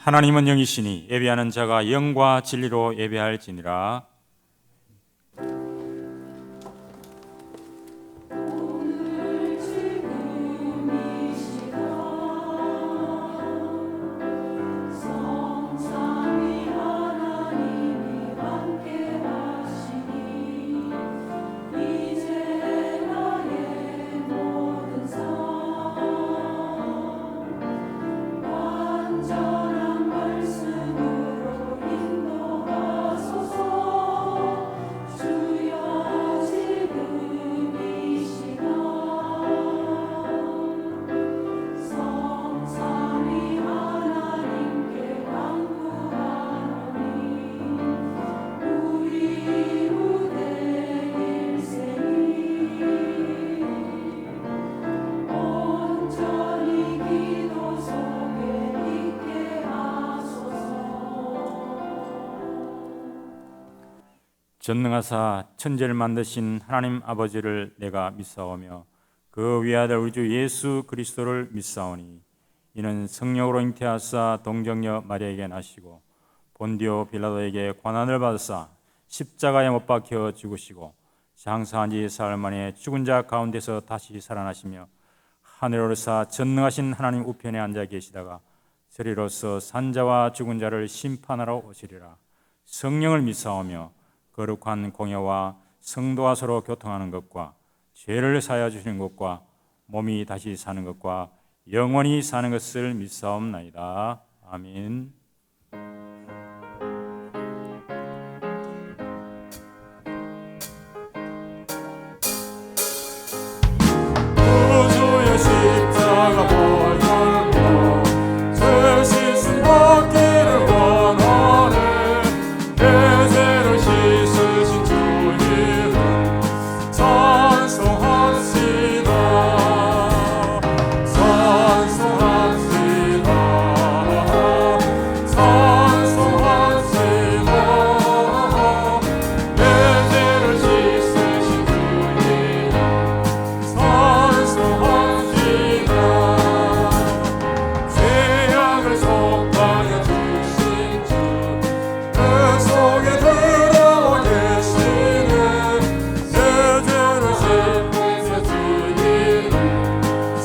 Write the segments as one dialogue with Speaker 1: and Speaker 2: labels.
Speaker 1: 하나님은 영이시니 예배하는 자가 영과 진리로 예배할지니라. 전능하사 천지를 만드신 하나님 아버지를 내가 믿사오며 그 위아들 우리 주 예수 그리스도를 믿사오니 이는 성령으로 잉태하사 동정녀 마리아에게 나시고 본디오 빌라도에게 고난을 받으사 십자가에 못 박혀 죽으시고 장사한 지 사흘 만에 죽은 자 가운데서 다시 살아나시며 하늘에 오르사 전능하신 하나님 우편에 앉아 계시다가 저리로서 산자와 죽은 자를 심판하러 오시리라. 성령을 믿사오며 거룩한 공예와 성도와 서로 교통하는 것과 죄를 사하여 주시는 것과 몸이 다시 사는 것과 영원히 사는 것을 믿사옵나이다. 아멘. 구주의 십자가 보혈로 제 실수 받기를 원하네. 내 죄를 씻으신 주 이름 찬송합시다. 찬송합시다. 찬송합시다. 내 죄를 씻으신 주 이름 찬송합시다. 죄악을 속하여 주신 주 그 속에 들어와 계시네. 내 죄를 씻으신 주 이름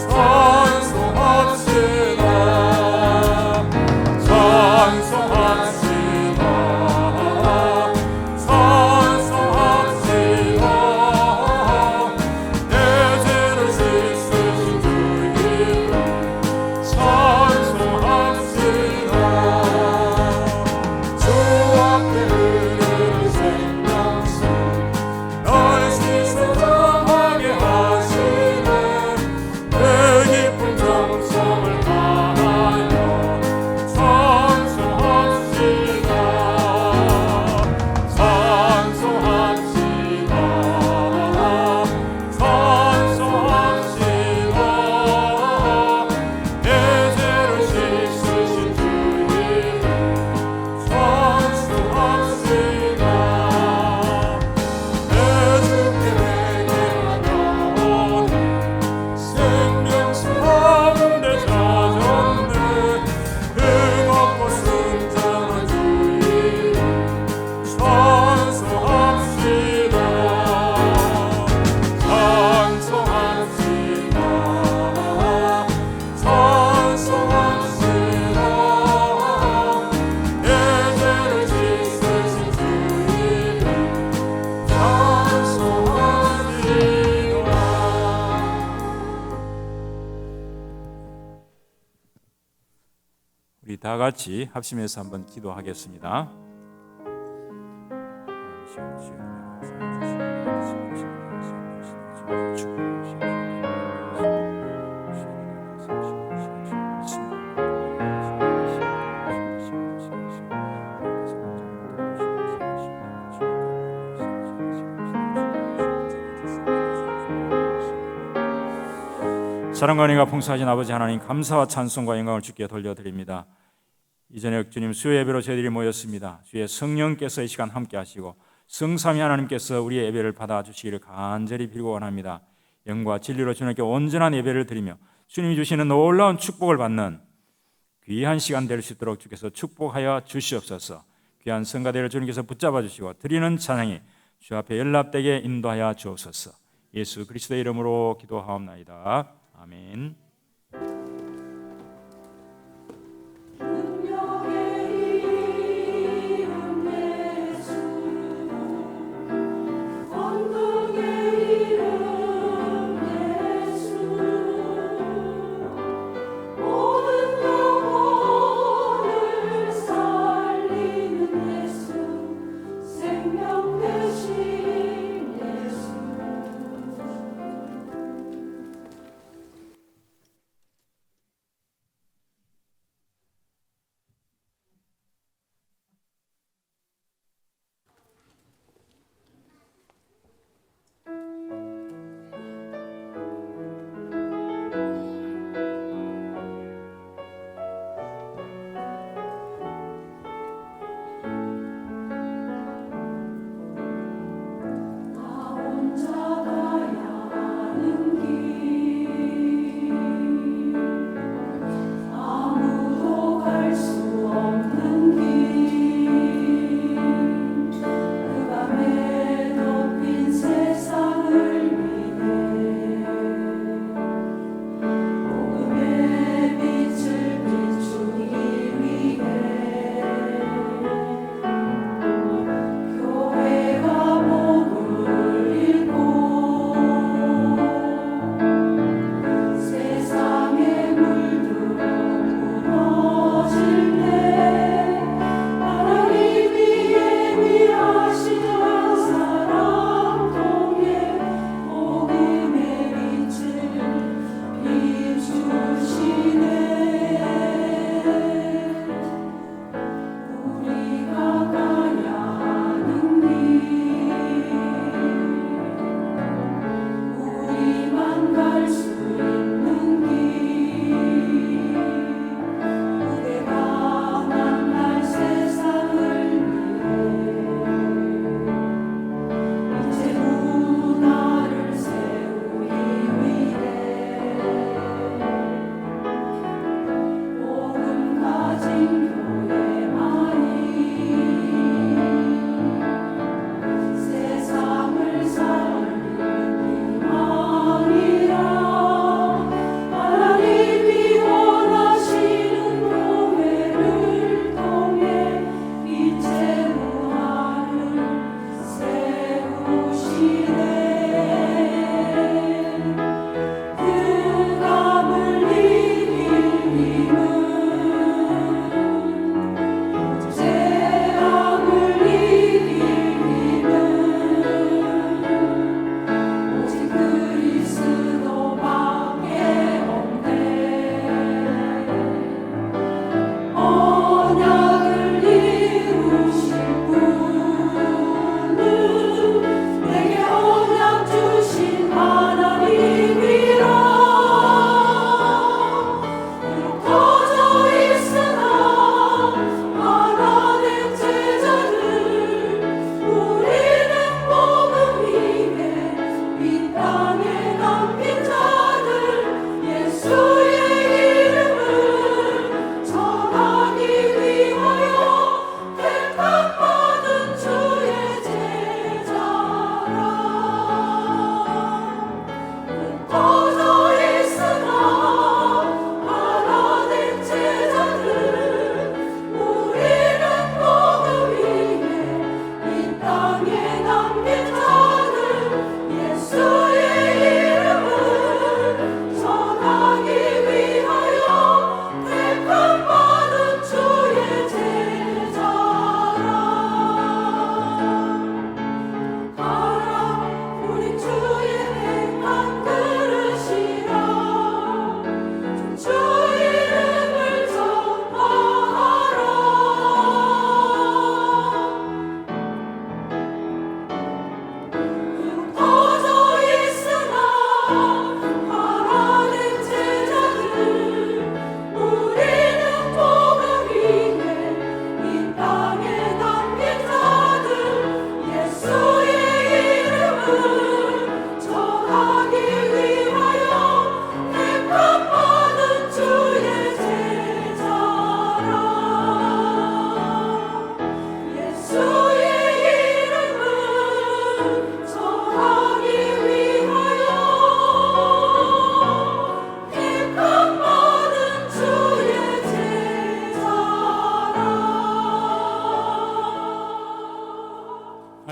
Speaker 1: 찬송합시다. 찬송합시다. 찬송합시다. 내 죄를 씻으신 주 이름 찬송합시다. 주 앞에 흐르는 생명수 날 씻어정하게 하시네. 내 깊은 정성을 다하여 찬송합시다. 찬송합시다. 찬송합시다. 내 죄를 씻으신 주 이름 찬송합시다. 내 주께 회개하노니 생명수 가운데 찾았네. 흠없고 순전한 주 이름 찬송합시다. 찬송합시다. 찬송합시다. 내 죄를 씻으신 주 이름 찬송합시다. 우리 다 같이 합심해서 한번 기도하겠습니다. 사랑과 은혜가 풍성하신 아버지 하나님, 감사와 찬송과 영광을 주께 돌려드립니다. 이전에 주님 수요 예배로 저희들이 모였습니다. 주의 성령께서 이 시간 함께 하시고 성삼위 하나님께서 우리의 예배를 받아주시기를 간절히 빌고 원합니다. 영과 진리로 주님께 온전한 예배를 드리며 주님이 주시는 놀라운 축복을 받는 귀한 시간 될 수 있도록 주께서 축복하여 주시옵소서. 귀한 성가대를 주님께서 붙잡아 주시고 드리는 찬양이 주 앞에 연락되게 인도하여 주옵소서. 예수 그리스도의 이름으로 기도하옵나이다. 아멘.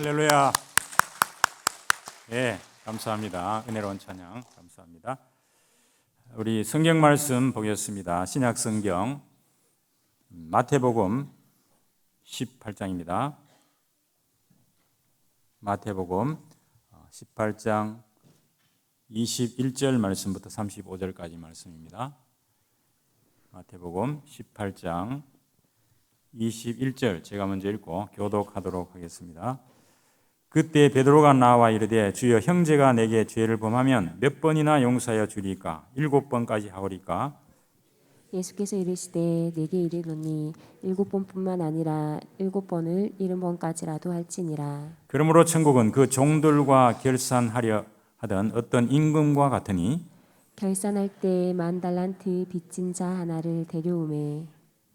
Speaker 1: 할렐루야. 예, 감사합니다. 은혜로운 찬양 감사합니다. 우리 성경 말씀 보겠습니다. 신약 성경 마태복음 18장입니다. 마태복음 18장 21절 말씀부터 35절까지 말씀입니다. 마태복음 18장 21절 제가 먼저 읽고 교독하도록 하겠습니다. 그때 베드로가 나와 이르되 주여 형제가 내게 죄를 범하면 몇 번이나 용서하여 주리까? 7번까지 하오리까?
Speaker 2: 예수께서 이르시되 내게 이르노니 7번뿐만 아니라 7번을 70번까지라도 할지니라.
Speaker 1: 그러므로 천국은 그 종들과 결산하려 하던 어떤 임금과 같으니
Speaker 2: 결산할 때 10,000달란트 빚진 자 하나를 데려오매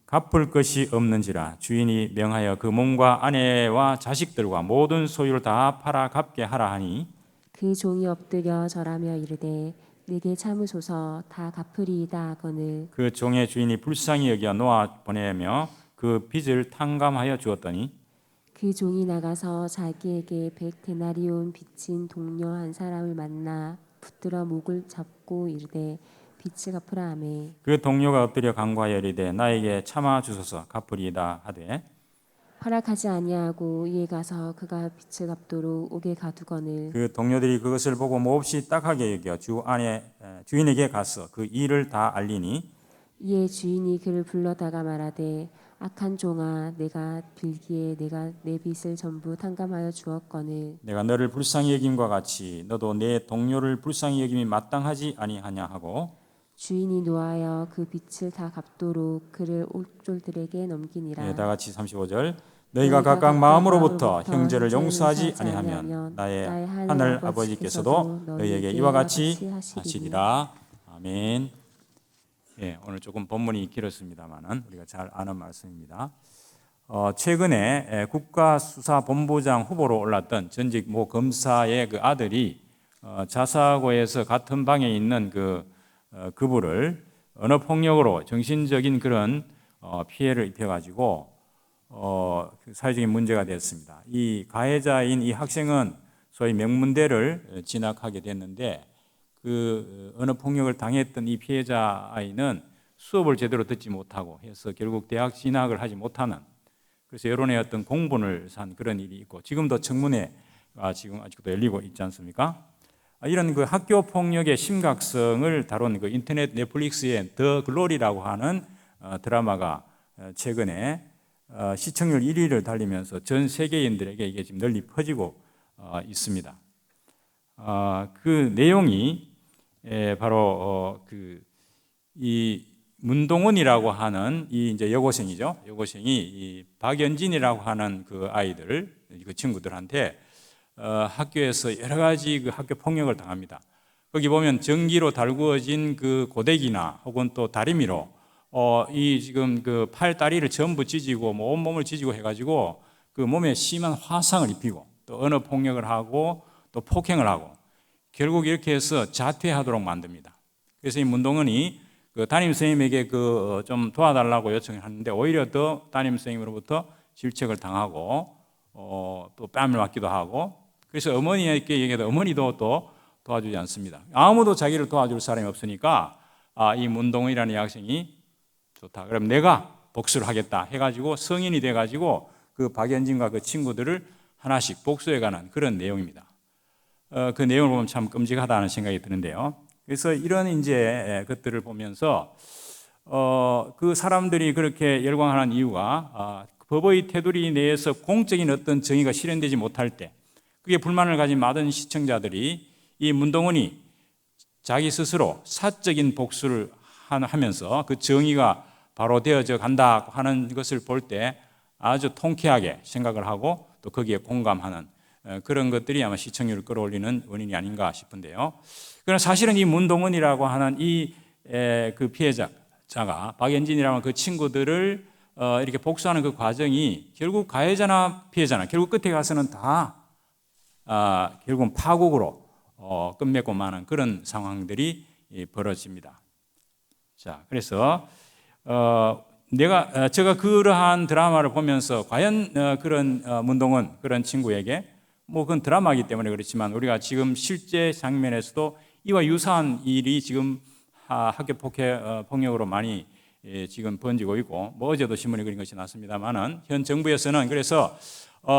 Speaker 1: 갚을 것이 없는지라 주인이 명하여 그 몸과 아내와 자식들과 모든 소유를 다 팔아 갚게 하라 하니
Speaker 2: 그 종이 엎드려 절하며 이르되 내게 참으소서 다 갚으리이다 하거늘
Speaker 1: 그 종의 주인이 불쌍히 여겨 놓아 보내며 그 빚을 탕감하여 주었더니
Speaker 2: 그 종이 나가서 자기에게 100데나리온 빚진 동료 한 사람을 만나 붙들어 목을 잡고 이르되 빚을 갚으라 하매
Speaker 1: 그 동료가 엎드려 간구하여 이르되 나에게 참아 주소서 갚으리이다 하되
Speaker 2: 허락하지 아니하고 이에 가서 그가 빚을 갚도록 옥에 가두거늘
Speaker 1: 그 동료들이 그것을 보고 몹시 딱하게 여겨 주인에게 가서 그 일을 다 알리니
Speaker 2: 이에 주인이 그를 불러다가 말하되 악한 종아 내가 빌기에 내가 내 빚을 전부 탕감하여 주었거늘
Speaker 1: 내가 너를 불쌍히 여김과 같이 너도 내 동료를 불쌍히 여김이 마땅하지 아니하냐 하고
Speaker 2: 주인이 노하여 그 빚을 다 갚도록 그를 옥졸들에게 넘기니라.
Speaker 1: 네, 다 같이 35절 너희가 각각 마음으로부터 형제를 용서하지 아니하면 나의 하늘 아버지께서도 너희에게 이와 같이 하시리라. 아멘. 예, 오늘 조금 본문이 길었습니다만은 우리가 잘 아는 말씀입니다. 최근에 국가수사본부장 후보로 올랐던 전직 모 검사의 그 아들이 자사고에서 같은 방에 있는 그부를 언어폭력으로 정신적인 그런 피해를 입혀가지고 사회적인 문제가 됐습니다. 이 가해자인 이 학생은 소위 명문대를 진학하게 됐는데 그 언어폭력을 당했던 이 피해자 아이는 수업을 제대로 듣지 못하고 해서 결국 대학 진학을 하지 못하는 그래서 여론의 어떤 공분을 산 그런 일이 있고 지금도 청문회가 지금 아직도 열리고 있지 않습니까? 이런 그 학교 폭력의 심각성을 다룬 그 인터넷 넷플릭스의 더 글로리라고 하는 드라마가 최근에 시청률 1위를 달리면서 전 세계인들에게 이게 지금 널리 퍼지고 있습니다. 그 내용이 바로 이 문동원이라고 하는 이 이제 여고생이죠. 여고생이 이 박연진이라고 하는 그 아이들, 그 친구들한테 학교에서 여러 가지 그 학교 폭력을 당합니다. 거기 보면 전기로 달구어진 그 고데기나 혹은 또 다리미로 이 지금 그 팔 다리를 전부 찢이고 뭐 온몸을 찢이고 해가지고 그 몸에 심한 화상을 입히고 또 언어 폭력을 하고 또 폭행을 하고 결국 이렇게 해서 자퇴하도록 만듭니다. 그래서 이 문동원이 그 담임 선생님에게 그 좀 도와달라고 요청을 하는데 오히려 더 담임 선생님으로부터 질책을 당하고 또 뺨을 맞기도 하고 그래서 어머니에게 얘기해도 어머니도 또 도와주지 않습니다. 아무도 자기를 도와줄 사람이 없으니까 이 문동원이라는 학생이 좋다. 그럼 내가 복수를 하겠다 해가지고 성인이 돼가지고 그 박연진과 그 친구들을 하나씩 복수해가는 그런 내용입니다. 그 내용을 보면 참 끔찍하다는 생각이 드는데요. 그래서 이런 이제 것들을 보면서 그 사람들이 그렇게 열광하는 이유가 법의 테두리 내에서 공적인 어떤 정의가 실현되지 못할 때 그게 불만을 가진 많은 시청자들이 이 문동원이 자기 스스로 사적인 복수를 하면서 그 정의가 바로 되어져 간다 하는 것을 볼 때 아주 통쾌하게 생각을 하고 또 거기에 공감하는 그런 것들이 아마 시청률을 끌어올리는 원인이 아닌가 싶은데요. 그러나 사실은 이 문동원이라고 하는 그 피해자가 박연진이라는 그 친구들을 이렇게 복수하는 그 과정이 결국 가해자나 피해자나 결국 끝에 가서는 다 결국은 파국으로 끝맺고 마는 그런 상황들이 벌어집니다. 자, 그래서 제가 그러한 드라마를 보면서 과연 그런 문동원 그런 친구에게 뭐 그건 드라마이기 때문에 그렇지만 우리가 지금 실제 장면에서도 이와 유사한 일이 지금 학교 폭력으로 많이 지금 번지고 있고, 뭐 어제도 신문에 그런 것이 났습니다만은 현 정부에서는 그래서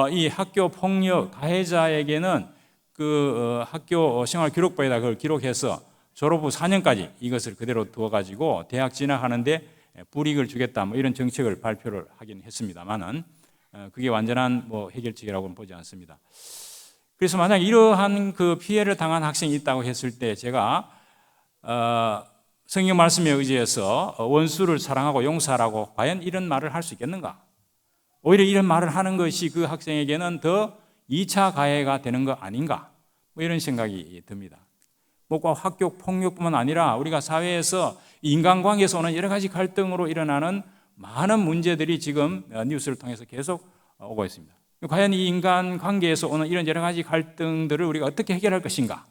Speaker 1: 이 학교 폭력 가해자에게는 그 학교 생활 기록부에다 그걸 기록해서 졸업 후 4년까지 이것을 그대로 두어가지고 대학 진학하는데 불이익을 주겠다, 뭐 이런 정책을 발표를 하긴 했습니다만은 그게 완전한 뭐 해결책이라고는 보지 않습니다. 그래서 만약 이러한 그 피해를 당한 학생이 있다고 했을 때 제가 성경 말씀에 의지해서 원수를 사랑하고 용서하라고 과연 이런 말을 할 수 있겠는가? 오히려 이런 말을 하는 것이 그 학생에게는 더 2차 가해가 되는 거 아닌가? 뭐 이런 생각이 듭니다. 뭐 꼭 학교 폭력뿐만 아니라 우리가 사회에서 인간관계에서 오는 여러 가지 갈등으로 일어나는 많은 문제들이 지금 뉴스를 통해서 계속 오고 있습니다. 과연 이 인간관계에서 오는 이런 여러 가지 갈등들을 우리가 어떻게 해결할 것인가?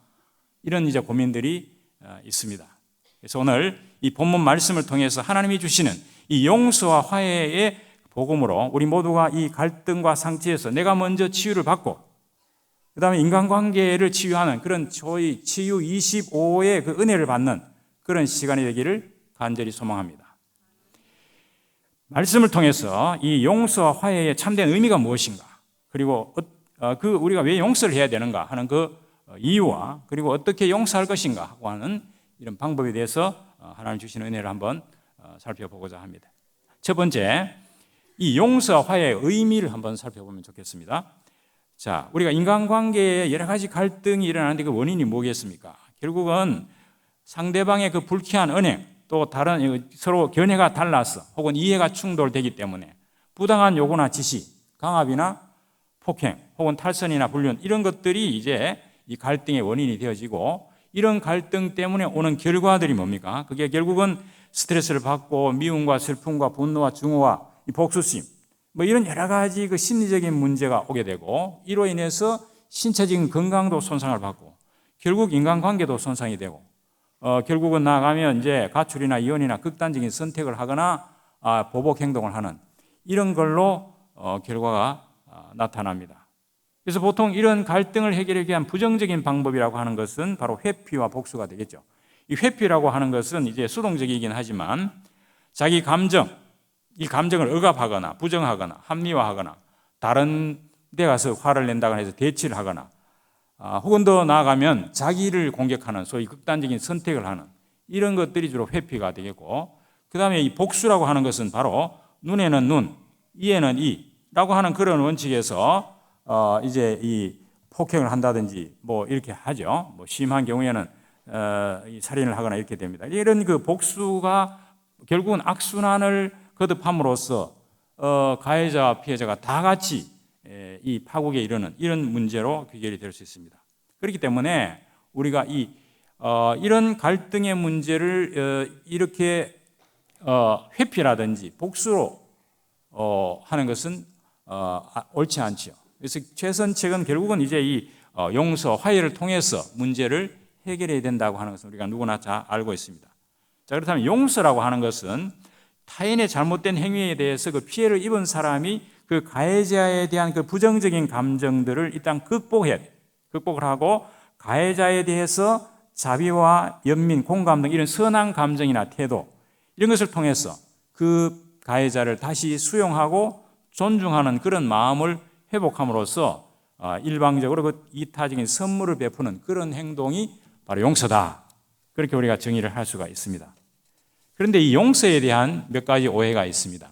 Speaker 1: 이런 이제 고민들이 있습니다. 그래서 오늘 이 본문 말씀을 통해서 하나님이 주시는 이 용서와 화해의 복음으로 우리 모두가 이 갈등과 상처에서 내가 먼저 치유를 받고 그 다음에 인간관계를 치유하는 그런 저희 치유 25의 그 은혜를 받는 그런 시간이 되기를 간절히 소망합니다. 말씀을 통해서 이 용서와 화해의 참된 의미가 무엇인가, 그리고 그 우리가 왜 용서를 해야 되는가 하는 그 이유와 그리고 어떻게 용서할 것인가 하고 하는 이런 방법에 대해서 하나님 주시는 은혜를 한번 살펴보고자 합니다. 첫 번째, 이 용서와 화해의 의미를 한번 살펴보면 좋겠습니다. 자, 우리가 인간관계에 여러 가지 갈등이 일어나는데 그 원인이 뭐겠습니까? 결국은 상대방의 그 불쾌한 언행, 또 다른 서로 견해가 달라서 혹은 이해가 충돌되기 때문에 부당한 요구나 지시, 강압이나 폭행, 혹은 탈선이나 불륜, 이런 것들이 이제 이 갈등의 원인이 되어지고, 이런 갈등 때문에 오는 결과들이 뭡니까? 그게 결국은 스트레스를 받고 미움과 슬픔과 분노와 증오와 복수심, 뭐 이런 여러 가지 그 심리적인 문제가 오게 되고, 이로 인해서 신체적인 건강도 손상을 받고 결국 인간관계도 손상이 되고, 결국은 나아가면 이제 가출이나 이혼이나 극단적인 선택을 하거나 보복 행동을 하는 이런 걸로 결과가 나타납니다. 그래서 보통 이런 갈등을 해결하기 위한 부정적인 방법이라고 하는 것은 바로 회피와 복수가 되겠죠. 이 회피라고 하는 것은 이제 수동적이긴 하지만 자기 감정, 이 감정을 억압하거나 부정하거나 합리화하거나 다른 데 가서 화를 낸다거나 해서 대치를 하거나 혹은 더 나아가면 자기를 공격하는 소위 극단적인 선택을 하는 이런 것들이 주로 회피가 되겠고, 그 다음에 이 복수라고 하는 것은 바로 눈에는 눈, 이에는 이라고 하는 그런 원칙에서 이제 이 폭행을 한다든지 뭐 이렇게 하죠. 뭐 심한 경우에는 이 살인을 하거나 이렇게 됩니다. 이런 그 복수가 결국은 악순환을 거듭함으로써 가해자와 피해자가 다 같이 이 파국에 이르는 이런 문제로 귀결이 될 수 있습니다. 그렇기 때문에 우리가 이런 갈등의 문제를 이렇게 회피라든지 복수로 하는 것은 옳지 않죠. 그래서 최선책은 결국은 이제 이 용서, 화해를 통해서 문제를 해결해야 된다고 하는 것은 우리가 누구나 잘 알고 있습니다. 자, 그렇다면 용서라고 하는 것은 타인의 잘못된 행위에 대해서 그 피해를 입은 사람이 그 가해자에 대한 그 부정적인 감정들을 일단 극복해야 돼요. 극복을 하고 가해자에 대해서 자비와 연민, 공감 등 이런 선한 감정이나 태도 이런 것을 통해서 그 가해자를 다시 수용하고 존중하는 그런 마음을 회복함으로써 일방적으로 그 이타적인 선물을 베푸는 그런 행동이 바로 용서다. 그렇게 우리가 정의를 할 수가 있습니다. 그런데 이 용서에 대한 몇 가지 오해가 있습니다.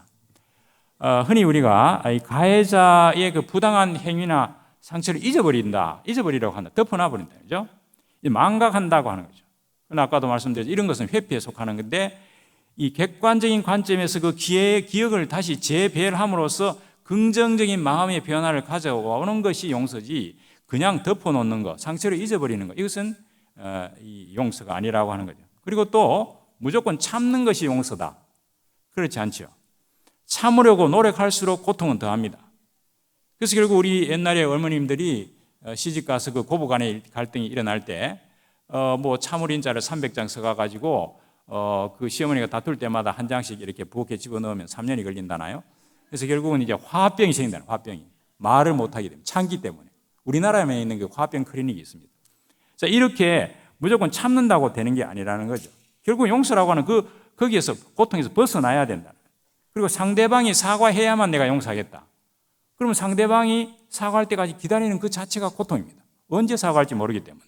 Speaker 1: 흔히 우리가 가해자의 그 부당한 행위나 상처를 잊어버리라고 한다. 덮어놔버린다. 그죠? 망각한다고 하는 거죠. 아까도 말씀드렸죠. 이런 것은 회피에 속하는 건데, 이 객관적인 관점에서 그 기억을 다시 재배열함으로써 긍정적인 마음의 변화를 가져오는 것이 용서지, 그냥 덮어놓는 것, 상처를 잊어버리는 것, 이것은 이 용서가 아니라고 하는 거죠. 그리고 또 무조건 참는 것이 용서다. 그렇지 않죠. 참으려고 노력할수록 고통은 더합니다. 그래서 결국 우리 옛날에 어머님들이 시집 가서 그 고부 간의 갈등이 일어날 때 뭐 참을인자를 300장 써가지고 그 시어머니가 다툴 때마다 한 장씩 이렇게 부엌에 집어넣으면 3년이 걸린다나요? 그래서 결국은 이제 화병이 생긴다는, 화병이. 말을 못하게 됩니다. 참기 때문에. 우리나라에 있는 그 화병 클리닉이 있습니다. 자, 이렇게 무조건 참는다고 되는 게 아니라는 거죠. 결국 용서라고 하는 거기에서 고통에서 벗어나야 된다. 그리고 상대방이 사과해야만 내가 용서하겠다. 그러면 상대방이 사과할 때까지 기다리는 그 자체가 고통입니다. 언제 사과할지 모르기 때문에.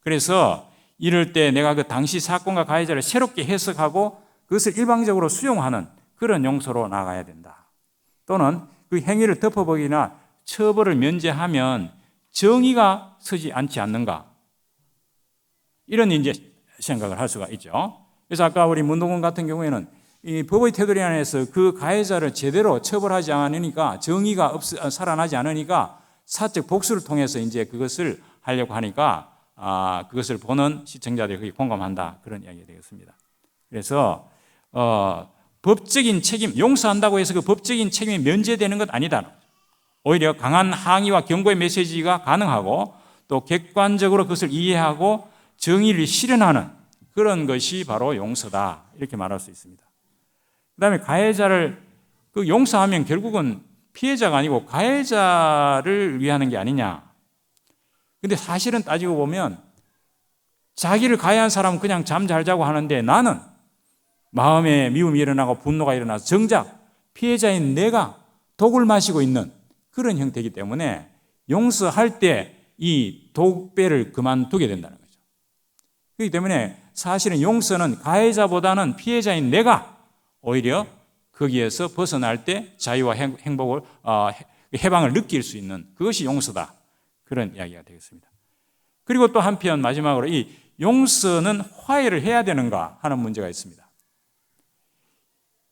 Speaker 1: 그래서 이럴 때 내가 그 당시 사건과 가해자를 새롭게 해석하고 그것을 일방적으로 수용하는 그런 용서로 나가야 된다. 또는 그 행위를 덮어보기나 처벌을 면제하면 정의가 서지 않지 않는가. 이런 이제 생각을 할 수가 있죠. 그래서 아까 우리 문동건 같은 경우에는 이 법의 테두리 안에서 그 가해자를 제대로 처벌하지 않으니까 정의가 살아나지 않으니까 사적 복수를 통해서 이제 그것을 하려고 하니까 그것을 보는 시청자들이 거기 공감한다. 그런 이야기가 되겠습니다. 그래서 법적인 책임, 용서한다고 해서 그 법적인 책임이 면제되는 것 아니다. 오히려 강한 항의와 경고의 메시지가 가능하고 또 객관적으로 그것을 이해하고 정의를 실현하는 그런 것이 바로 용서다. 이렇게 말할 수 있습니다. 그 다음에 가해자를 그 용서하면 결국은 피해자가 아니고 가해자를 위하는 게 아니냐. 근데 사실은 따지고 보면 자기를 가해한 사람은 그냥 잠 잘 자고 하는데 나는 마음에 미움이 일어나고 분노가 일어나서 정작 피해자인 내가 독을 마시고 있는 그런 형태이기 때문에 용서할 때 이 독배를 그만두게 된다는 거죠. 그렇기 때문에 사실은 용서는 가해자보다는 피해자인 내가 오히려 거기에서 벗어날 때 자유와 행복을 해방을 느낄 수 있는 그것이 용서다. 그런 이야기가 되겠습니다. 그리고 또 한편 마지막으로 이 용서는 화해를 해야 되는가 하는 문제가 있습니다.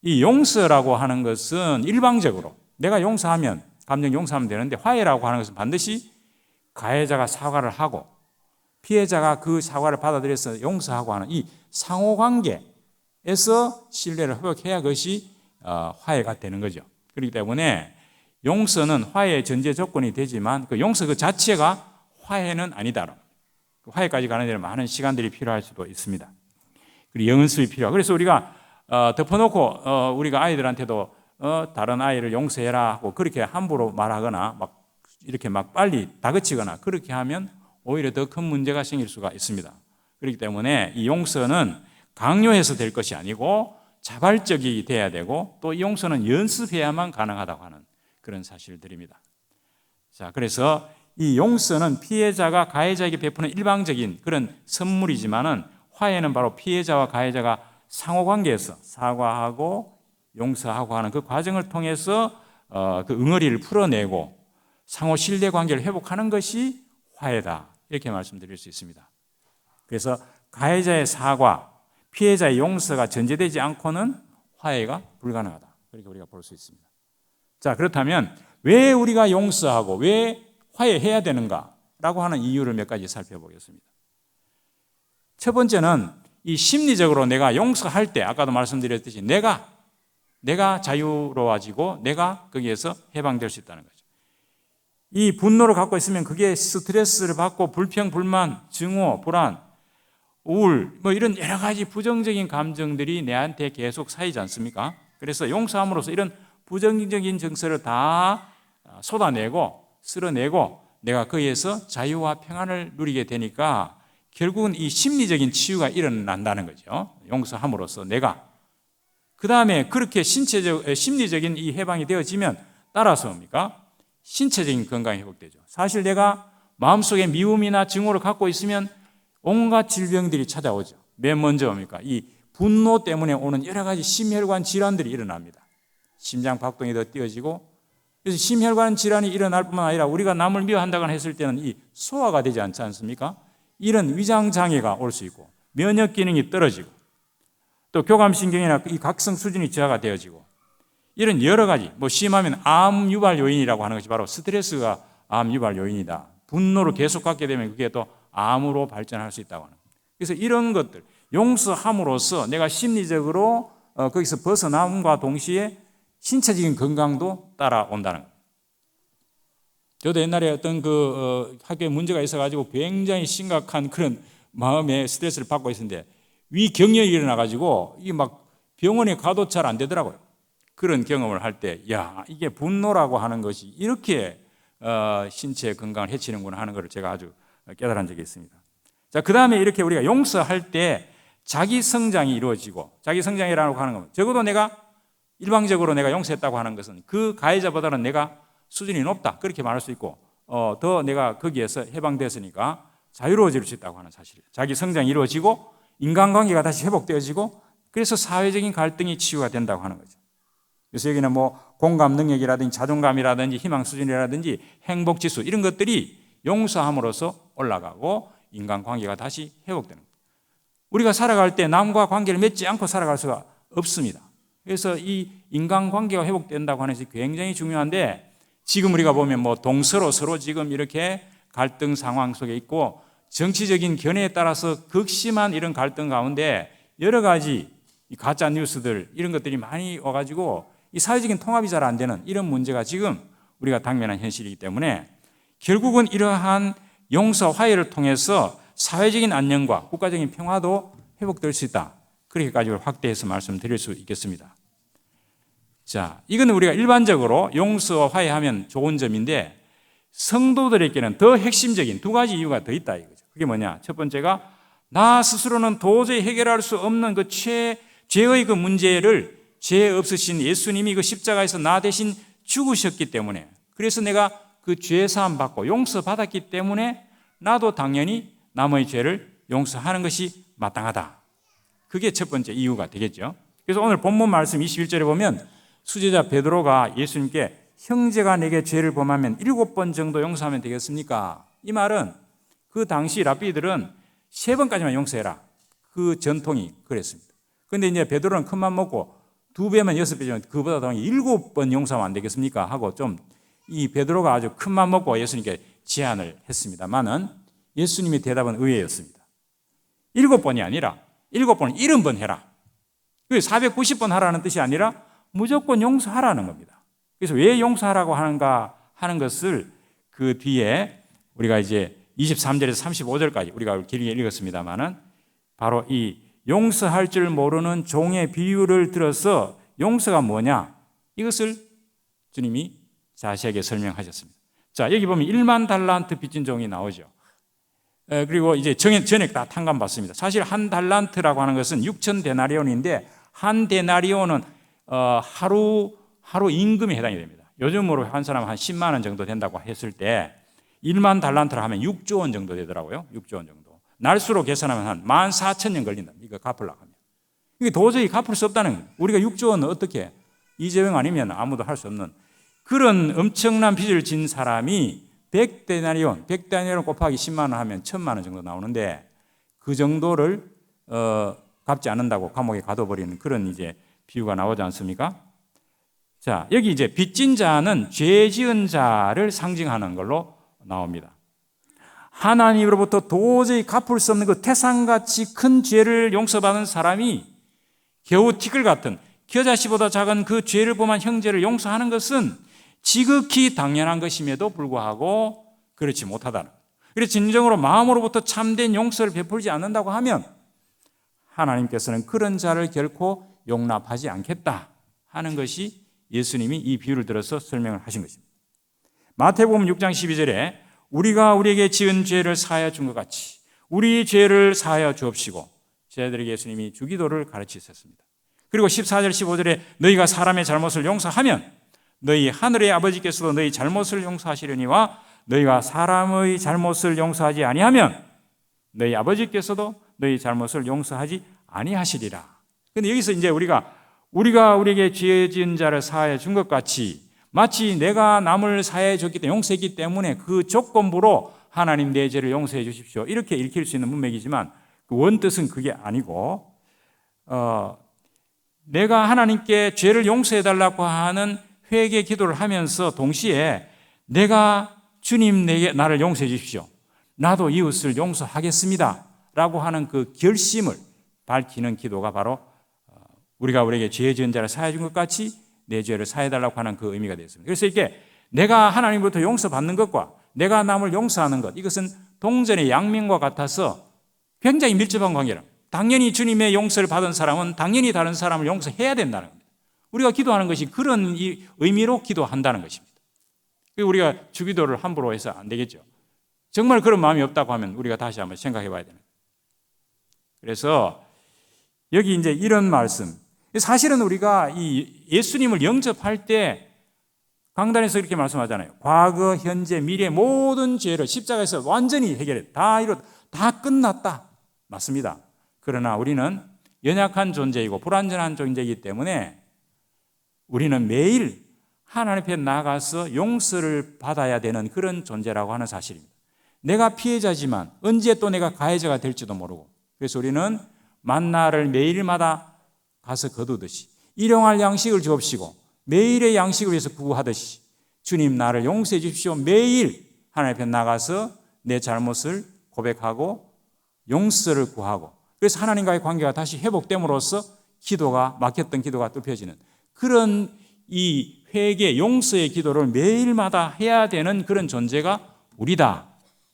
Speaker 1: 이 용서라고 하는 것은 일방적으로 내가 용서하면 감정 용서하면 되는데 화해라고 하는 것은 반드시 가해자가 사과를 하고 피해자가 그 사과를 받아들여서 용서하고 하는 이 상호관계에서 신뢰를 회복해야 그것이 화해가 되는 거죠. 그렇기 때문에 용서는 화해의 전제 조건이 되지만 그 용서 그 자체가 화해는 아니다. 화해까지 가는 데는 많은 시간들이 필요할 수도 있습니다. 그리고 연습이 필요하고 그래서 우리가 덮어놓고 우리가 아이들한테도 다른 아이를 용서해라 하고 그렇게 함부로 말하거나 막 이렇게 막 빨리 다그치거나 그렇게 하면 오히려 더 큰 문제가 생길 수가 있습니다. 그렇기 때문에 이 용서는 강요해서 될 것이 아니고 자발적이 돼야 되고 또 이 용서는 연습해야만 가능하다고 하는 그런 사실들입니다. 자, 그래서 이 용서는 피해자가 가해자에게 베푸는 일방적인 그런 선물이지만은 화해는 바로 피해자와 가해자가 상호관계에서 사과하고 용서하고 하는 그 과정을 통해서 그 응어리를 풀어내고 상호 신뢰 관계를 회복하는 것이 화해다. 이렇게 말씀드릴 수 있습니다. 그래서 가해자의 사과, 피해자의 용서가 전제되지 않고는 화해가 불가능하다. 그렇게 우리가 볼 수 있습니다. 자, 그렇다면 왜 우리가 용서하고 왜 화해해야 되는가라고 하는 이유를 몇 가지 살펴보겠습니다. 첫 번째는 이 심리적으로 내가 용서할 때 아까도 말씀드렸듯이 내가 자유로워지고 내가 거기에서 해방될 수 있다는 거죠. 이 분노를 갖고 있으면 그게 스트레스를 받고 불평, 불만, 증오, 불안, 우울 뭐 이런 여러 가지 부정적인 감정들이 내한테 계속 쌓이지 않습니까? 그래서 용서함으로써 이런 부정적인 정서를 다 쏟아내고 쓸어내고 내가 거기에서 자유와 평안을 누리게 되니까 결국은 이 심리적인 치유가 일어난다는 거죠. 용서함으로써 내가. 그 다음에 그렇게 심리적인 이 해방이 되어지면 따라서 뭡니까? 신체적인 건강이 회복되죠. 사실 내가 마음속에 미움이나 증오를 갖고 있으면 온갖 질병들이 찾아오죠. 맨 먼저 뭡니까? 이 분노 때문에 오는 여러 가지 심혈관 질환들이 일어납니다. 심장 박동이 더 뛰어지고 그래서 심혈관 질환이 일어날 뿐만 아니라 우리가 남을 미워한다거나 했을 때는 이 소화가 되지 않지 않습니까? 이런 위장 장애가 올 수 있고 면역 기능이 떨어지고 또 교감신경이나 이 각성 수준이 저하가 되어지고 이런 여러 가지 뭐 심하면 암 유발 요인이라고 하는 것이 바로 스트레스가 암 유발 요인이다. 분노를 계속 갖게 되면 그게 또 암으로 발전할 수 있다고 하는. 그래서 이런 것들 용서함으로써 내가 심리적으로 거기서 벗어남과 동시에 신체적인 건강도 따라온다는 거예요. 저도 옛날에 어떤 학교에 문제가 있어가지고 굉장히 심각한 그런 마음의 스트레스를 받고 있었는데 위경련이 일어나가지고 이게 막 병원에 가도 잘 안 되더라고요. 그런 경험을 할 때, 이게 분노라고 하는 것이 이렇게 신체 건강을 해치는구나 하는 것을 제가 아주 깨달은 적이 있습니다. 자, 그 다음에 이렇게 우리가 용서할 때 자기 성장이 이루어지고, 자기 성장이라고 하는 건 적어도 내가 일방적으로 내가 용서했다고 하는 것은 그 가해자보다는 내가 수준이 높다, 그렇게 말할 수 있고, 더 내가 거기에서 해방됐으니까 자유로워질 수 있다고 하는 사실. 자기 성장이 이루어지고 인간관계가 다시 회복되어지고, 그래서 사회적인 갈등이 치유가 된다고 하는 거죠. 그래서 여기는 뭐 공감 능력이라든지 자존감이라든지 희망 수준이라든지 행복 지수, 이런 것들이 용서함으로써 올라가고 인간관계가 다시 회복되는 거예요. 우리가 살아갈 때 남과 관계를 맺지 않고 살아갈 수가 없습니다. 그래서 이 인간관계가 회복된다고 하는 것이 굉장히 중요한데, 지금 우리가 보면 뭐 동서로 서로 지금 이렇게 갈등 상황 속에 있고, 정치적인 견해에 따라서 극심한 이런 갈등 가운데 여러 가지 가짜 뉴스들, 이런 것들이 많이 와가지고 이 사회적인 통합이 잘 안 되는 이런 문제가 지금 우리가 당면한 현실이기 때문에, 결국은 이러한 용서 화해를 통해서 사회적인 안녕과 국가적인 평화도 회복될 수 있다, 그렇게까지 확대해서 말씀드릴 수 있겠습니다. 자, 이건 우리가 일반적으로 용서와 화해하면 좋은 점인데, 성도들에게는 더 핵심적인 두 가지 이유가 더 있다 이거죠. 그게 뭐냐? 첫 번째가 나 스스로는 도저히 해결할 수 없는 그 죄의 그 문제를 죄 없으신 예수님이 그 십자가에서 나 대신 죽으셨기 때문에, 그래서 내가 그 죄 사함 받고 용서받았기 때문에 나도 당연히 남의 죄를 용서하는 것이 마땅하다. 그게 첫 번째 이유가 되겠죠. 그래서 오늘 본문 말씀 21절에 보면 수제자 베드로가 예수님께 형제가 내게 죄를 범하면 7번 정도 용서하면 되겠습니까? 이 말은 그 당시 랍비들은 3번까지만 용서해라, 그 전통이 그랬습니다. 그런데 이제 베드로는 큰맘 먹고 2배면 6배면 그보다 더 7번 용서하면 안 되겠습니까? 하고 좀 이 베드로가 아주 큰맘 먹고 예수님께 제안을 했습니다만은 예수님의 대답은 의외였습니다. 7번이 아니라 7번을 70번 해라. 490번 하라는 뜻이 아니라 무조건 용서하라는 겁니다. 그래서 왜 용서하라고 하는가 하는 것을 그 뒤에 우리가 이제 23절에서 35절까지 우리가 길게 읽었습니다만은, 바로 이 용서할 줄 모르는 종의 비유를 들어서 용서가 뭐냐, 이것을 주님이 자세하게 설명하셨습니다. 자, 여기 보면 1만 달란트 빚진 종이 나오죠. 그리고 이제 전액 다 탕감받습니다. 사실 한 달란트라고 하는 것은 6천 데나리온인데, 한 데나리온은 하루 임금에 해당이 됩니다. 요즘으로 한 사람 한 10만 원 정도 된다고 했을 때 1만 달란트라 하면 6조 원 정도 되더라고요. 6조 원 정도. 날수로 계산하면 한 14,000년 걸린다. 이거 갚으려고 하면. 이게 도저히 갚을 수 없다는 거예요. 우리가 6조 원은 어떻게, 이재명 아니면 아무도 할 수 없는 그런 엄청난 빚을 진 사람이 100데나리온 곱하기 10만 원 하면 1,000만 원 정도 나오는데, 그 정도를 갚지 않는다고 감옥에 가둬버리는 그런 이제 비유가 나오지 않습니까? 자, 여기 이제 빚진 자는 죄 지은 자를 상징하는 걸로 나옵니다. 하나님으로부터 도저히 갚을 수 없는 그 태산같이 큰 죄를 용서받은 사람이 겨우 티끌 같은 겨자씨보다 작은 그 죄를 범한 형제를 용서하는 것은 지극히 당연한 것임에도 불구하고 그렇지 못하다는 거예요. 그래서 진정으로 마음으로부터 참된 용서를 베풀지 않는다고 하면 하나님께서는 그런 자를 결코 용납하지 않겠다 하는 것이 예수님이 이 비유를 들어서 설명을 하신 것입니다. 마태복음 6장 12절에 우리가 우리에게 지은 죄를 사하여 준 것 같이 우리 죄를 사하여 주옵시고, 제자들에게 예수님이 주기도를 가르치셨습니다. 그리고 14절 15절에 너희가 사람의 잘못을 용서하면 너희 하늘의 아버지께서도 너희 잘못을 용서하시려니와 너희가 사람의 잘못을 용서하지 아니하면 너희 아버지께서도 너희 잘못을 용서하지 아니하시리라. 그런데 여기서 이제 우리가 우리에게 죄 지은 자를 사하여 준 것 같이, 마치 내가 남을 사하여 줬기 때문에, 용서했기 때문에 그 조건부로 하나님 내 죄를 용서해 주십시오, 이렇게 읽힐 수 있는 문맥이지만 그 원뜻은 그게 아니고, 내가 하나님께 죄를 용서해 달라고 하는 회개 기도를 하면서 동시에 내가 주님 내게 나를 용서해 주십시오, 나도 이웃을 용서하겠습니다 라고 하는 그 결심을 밝히는 기도가 바로 우리가 우리에게 죄 지은 자를 사하여 준 것 같이 내 죄를 사해 달라고 하는 그 의미가 되었습니다. 그래서 이렇게 내가 하나님부터 용서받는 것과 내가 남을 용서하는 것, 이것은 동전의 양면과 같아서 굉장히 밀접한 관계라. 당연히 주님의 용서를 받은 사람은 당연히 다른 사람을 용서해야 된다는 겁니다. 우리가 기도하는 것이 그런 의미로 기도한다는 것입니다. 우리가 주기도를 함부로 해서 안 되겠죠. 정말 그런 마음이 없다고 하면 우리가 다시 한번 생각해 봐야 되는 거예요. 그래서 여기 이제 이런 말씀, 사실은 우리가 이 예수님을 영접할 때 강단에서 이렇게 말씀하잖아요. 과거, 현재, 미래 모든 죄를 십자가에서 완전히 해결해. 다 끝났다. 맞습니다. 그러나 우리는 연약한 존재이고 불완전한 존재이기 때문에 우리는 매일 하나님 앞에 나가서 용서를 받아야 되는 그런 존재라고 하는 사실입니다. 내가 피해자지만 언제 또 내가 가해자가 될지도 모르고, 그래서 우리는 만나를 매일마다 가서 거두듯이 일용할 양식을 주옵시고 매일의 양식을 위해서 구하듯이 주님 나를 용서해 주십시오. 매일 하나님 앞에 나가서 내 잘못을 고백하고 용서를 구하고, 그래서 하나님과의 관계가 다시 회복됨으로써 기도가 막혔던 기도가 뚫혀지는 그런 이 회개 용서의 기도를 매일마다 해야 되는 그런 존재가 우리다.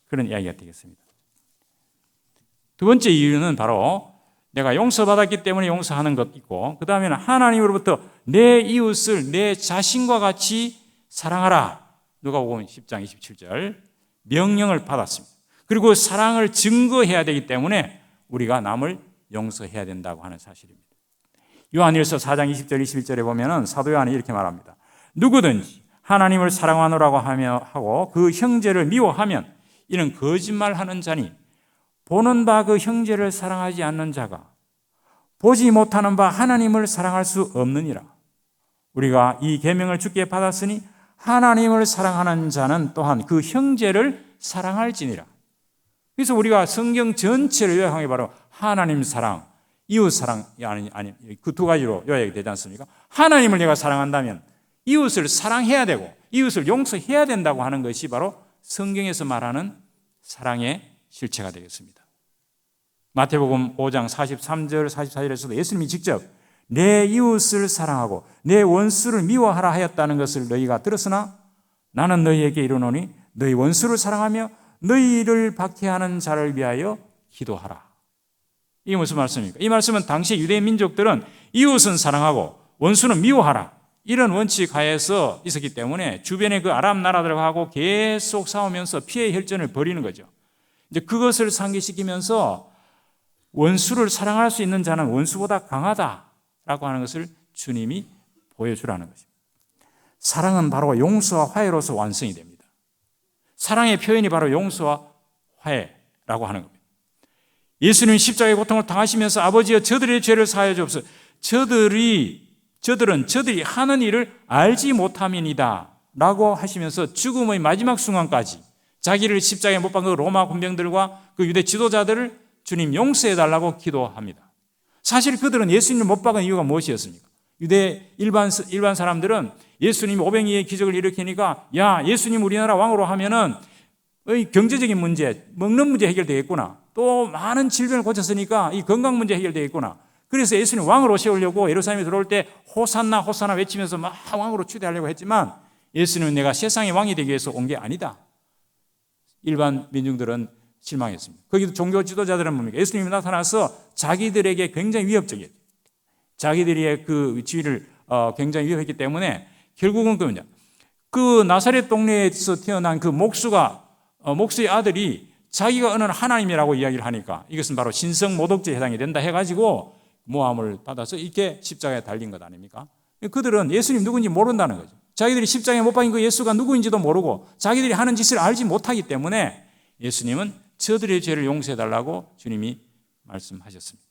Speaker 1: 그런 이야기가 되겠습니다. 두 번째 이유는 바로 내가 용서받았기 때문에 용서하는 것 있고, 그 다음에는 하나님으로부터 내 이웃을 내 자신과 같이 사랑하라. 누가복음 10장 27절 명령을 받았습니다. 그리고 사랑을 증거해야 되기 때문에 우리가 남을 용서해야 된다고 하는 사실입니다. 요한일서 4장 20절 21절에 보면 사도 요한이 이렇게 말합니다. 누구든지 하나님을 사랑하노라고 하고 그 형제를 미워하면 이는 거짓말하는 자니 보는 바 그 형제를 사랑하지 않는 자가 보지 못하는 바 하나님을 사랑할 수 없느니라. 우리가 이 계명을 주께 받았으니 하나님을 사랑하는 자는 또한 그 형제를 사랑할지니라. 그래서 우리가 성경 전체를 요약하기 바로 하나님 사랑, 이웃 사랑이 아니 그 두 가지로 요약이 되지 않습니까? 하나님을 내가 사랑한다면 이웃을 사랑해야 되고 이웃을 용서해야 된다고 하는 것이 바로 성경에서 말하는 사랑의 실체가 되겠습니다. 마태복음 5장 43절 44절에서도 예수님이 직접 내 이웃을 사랑하고 내 원수를 미워하라 하였다는 것을 너희가 들었으나 나는 너희에게 이르노니 너희 원수를 사랑하며 너희를 박해하는 자를 위하여 기도하라. 이게 무슨 말씀입니까? 이 말씀은 당시 유대 민족들은 이웃은 사랑하고 원수는 미워하라, 이런 원칙 하에서 있었기 때문에 주변의 그 아람 나라들하고 계속 싸우면서 피해 혈전을 벌이는 거죠. 이제 그것을 상기시키면서 원수를 사랑할 수 있는 자는 원수보다 강하다라고 하는 것을 주님이 보여주라는 것입니다. 사랑은 바로 용서와 화해로서 완성이 됩니다. 사랑의 표현이 바로 용서와 화해라고 하는 겁니다. 예수님은 십자가의 고통을 당하시면서 아버지여 저들의 죄를 사하여 주옵소서. 저들은 저들이 하는 일을 알지 못함이니이다 라고 하시면서 죽음의 마지막 순간까지 자기를 십자가에 못 박은 그 로마 군병들과 그 유대 지도자들을 주님 용서해 달라고 기도합니다. 사실 그들은 예수님을 못 박은 이유가 무엇이었습니까? 유대 일반 사람들은 예수님이 오병이의 기적을 일으키니까 야, 예수님 우리나라 왕으로 하면은 경제적인 문제, 먹는 문제 해결되겠구나. 또 많은 질병을 고쳤으니까 이 건강 문제 해결되겠구나. 그래서 예수님 왕으로 세우려고 예루살렘에 들어올 때 호산나 호산나 외치면서 막 왕으로 추대하려고 했지만 예수님은 내가 세상의 왕이 되기 위해서 온 게 아니다. 일반 민중들은 실망했습니다. 거기도 종교 지도자들은 뭡니까? 예수님이 나타나서 자기들에게 굉장히 위협적이었죠. 자기들의 그 지위를 굉장히 위협했기 때문에 결국은 그 나사렛 동네에서 태어난 그 목수의 아들이 자기가 어느 하나님이라고 이야기를 하니까 이것은 바로 신성 모독죄에 해당이 된다 해가지고 모함을 받아서 이렇게 십자가에 달린 것 아닙니까? 그들은 예수님 누구인지 모른다는 거죠. 자기들이 십자가에 못 박힌 그 예수가 누구인지도 모르고 자기들이 하는 짓을 알지 못하기 때문에 예수님은 저들의 죄를 용서해달라고 주님이 말씀하셨습니다.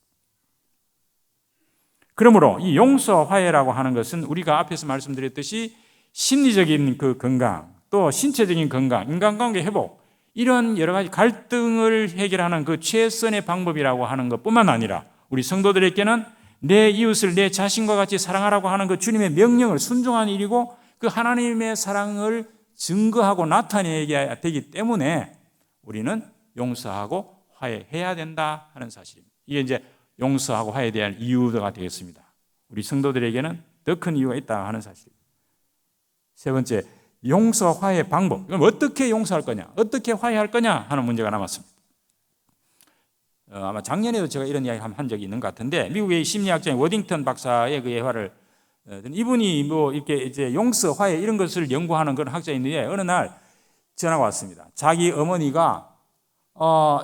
Speaker 1: 그러므로 이 용서와 화해라고 하는 것은 우리가 앞에서 말씀드렸듯이 심리적인 그 건강, 또 신체적인 건강, 인간관계 회복, 이런 여러 가지 갈등을 해결하는 그 최선의 방법이라고 하는 것뿐만 아니라 우리 성도들에게는 내 이웃을 내 자신과 같이 사랑하라고 하는 그 주님의 명령을 순종하는 일이고 그 하나님의 사랑을 증거하고 나타내야 되기 때문에 우리는 용서하고 화해해야 된다 하는 사실입니다. 이게 이제 용서하고 화해해야 될 이유가 되겠습니다. 우리 성도들에게는 더 큰 이유가 있다 하는 사실입니다. 세 번째, 용서와 화해의 방법. 그럼 어떻게 용서할 거냐, 어떻게 화해할 거냐 하는 문제가 남았습니다. 아마 작년에도 제가 이런 이야기 한 적이 있는 것 같은데 미국의 심리학자인 워딩턴 박사의 그 예화를 이분이 뭐 이렇게 이제 용서, 화해 이런 것을 연구하는 그런 학자인데 어느 날 전화가 왔습니다. 자기 어머니가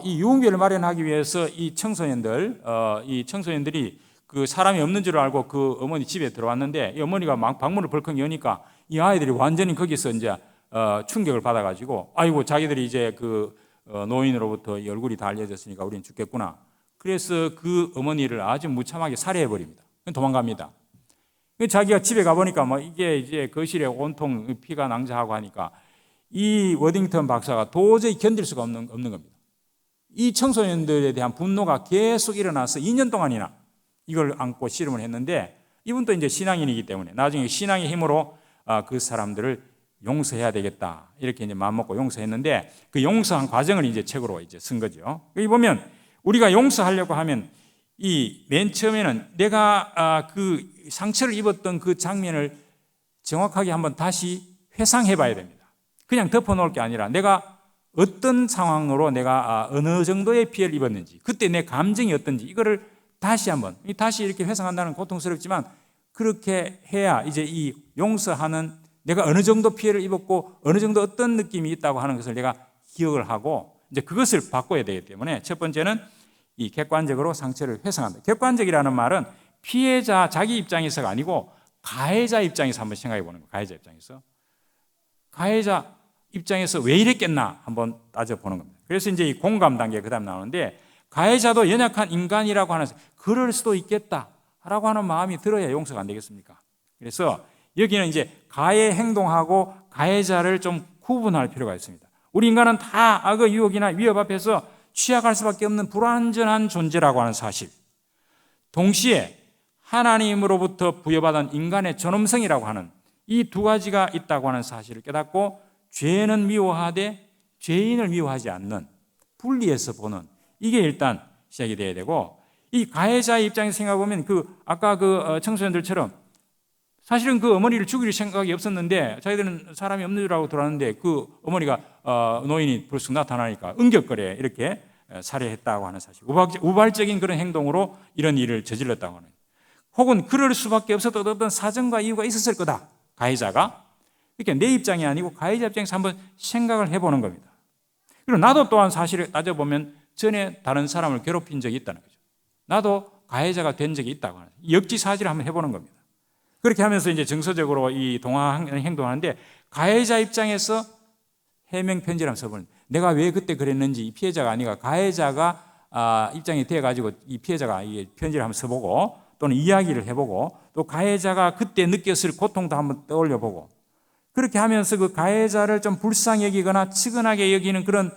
Speaker 1: 이 유흥비를 마련하기 위해서 이 청소년들이 그 사람이 없는 줄 알고 그 어머니 집에 들어왔는데 이 어머니가 막 방문을 벌컥 여니까 이 아이들이 완전히 거기서 이제 충격을 받아가지고 아이고 자기들이 이제 그 노인으로부터 이 얼굴이 다 알려졌으니까 우리는 죽겠구나. 그래서 그 어머니를 아주 무참하게 살해해 버립니다. 도망갑니다. 자기가 집에 가보니까 뭐 이게 이제 거실에 온통 피가 낭자하고 하니까 이 워딩턴 박사가 도저히 견딜 수가 없는 겁니다. 이 청소년들에 대한 분노가 계속 일어나서 2년 동안이나 이걸 안고 씨름을 했는데 이분도 이제 신앙인이기 때문에 나중에 신앙의 힘으로 그 사람들을 용서해야 되겠다 이렇게 이제 마음먹고 용서했는데 그 용서한 과정을 이제 책으로 이제 쓴 거죠. 여기 보면 우리가 용서하려고 하면 이 맨 처음에는 내가 그 상처를 입었던 그 장면을 정확하게 한번 다시 회상해 봐야 됩니다. 그냥 덮어놓을 게 아니라 내가 어떤 상황으로 내가 어느 정도의 피해를 입었는지 그때 내 감정이 어떤지 이거를 다시 이렇게 회상한다는 고통스럽지만 그렇게 해야 이제 이 용서하는 내가 어느 정도 피해를 입었고 어느 정도 어떤 느낌이 있다고 하는 것을 내가 기억을 하고 이제 그것을 바꿔야 되기 때문에 첫 번째는 이 객관적으로 상처를 회상한다. 객관적이라는 말은 피해자 자기 입장에서가 아니고 가해자 입장에서 한번 생각해 보는 거예요. 가해자 입장에서 왜 이랬겠나 한번 따져보는 겁니다. 그래서 이제 이 공감 단계 그 다음 나오는데 가해자도 연약한 인간이라고 하는 그럴 수도 있겠다라고 하는 마음이 들어야 용서가 안 되겠습니까? 그래서 여기는 이제 가해 행동하고 가해자를 좀 구분할 필요가 있습니다. 우리 인간은 다 악의 유혹이나 위협 앞에서 취약할 수밖에 없는 불완전한 존재라고 하는 사실, 동시에 하나님으로부터 부여받은 인간의 존엄성이라고 하는 이 두 가지가 있다고 하는 사실을 깨닫고 죄는 미워하되 죄인을 미워하지 않는 분리해서 보는 이게 일단 시작이 돼야 되고 이 가해자의 입장에서 생각해보면 아까 청소년들처럼 사실은 그 어머니를 죽일 생각이 없었는데 자기들은 사람이 없는 줄 알고 들어왔는데 그 어머니가 노인이 불쑥 나타나니까 응격거려 이렇게 살해했다고 하는 사실, 우발적인 그런 행동으로 이런 일을 저질렀다고 하는, 혹은 그럴 수밖에 없었던 어떤 사정과 이유가 있었을 거다 가해자가. 그러니까 내 입장이 아니고 가해자 입장에서 한번 생각을 해보는 겁니다. 그리고 나도 또한 사실을 따져보면 전에 다른 사람을 괴롭힌 적이 있다는 거죠. 나도 가해자가 된 적이 있다고 하는 역지사지를 한번 해보는 겁니다. 그렇게 하면서 이제 정서적으로 이 동화 행동을 하는데 가해자 입장에서 해명 편지를 한번 써보는, 내가 왜 그때 그랬는지 이 피해자가 아니라 가해자가 입장이 돼가지고 이 피해자가 이 편지를 한번 써보고 또는 이야기를 해보고 또 가해자가 그때 느꼈을 고통도 한번 떠올려보고 그렇게 하면서 그 가해자를 좀 불쌍히 여기거나 측은하게 여기는 그런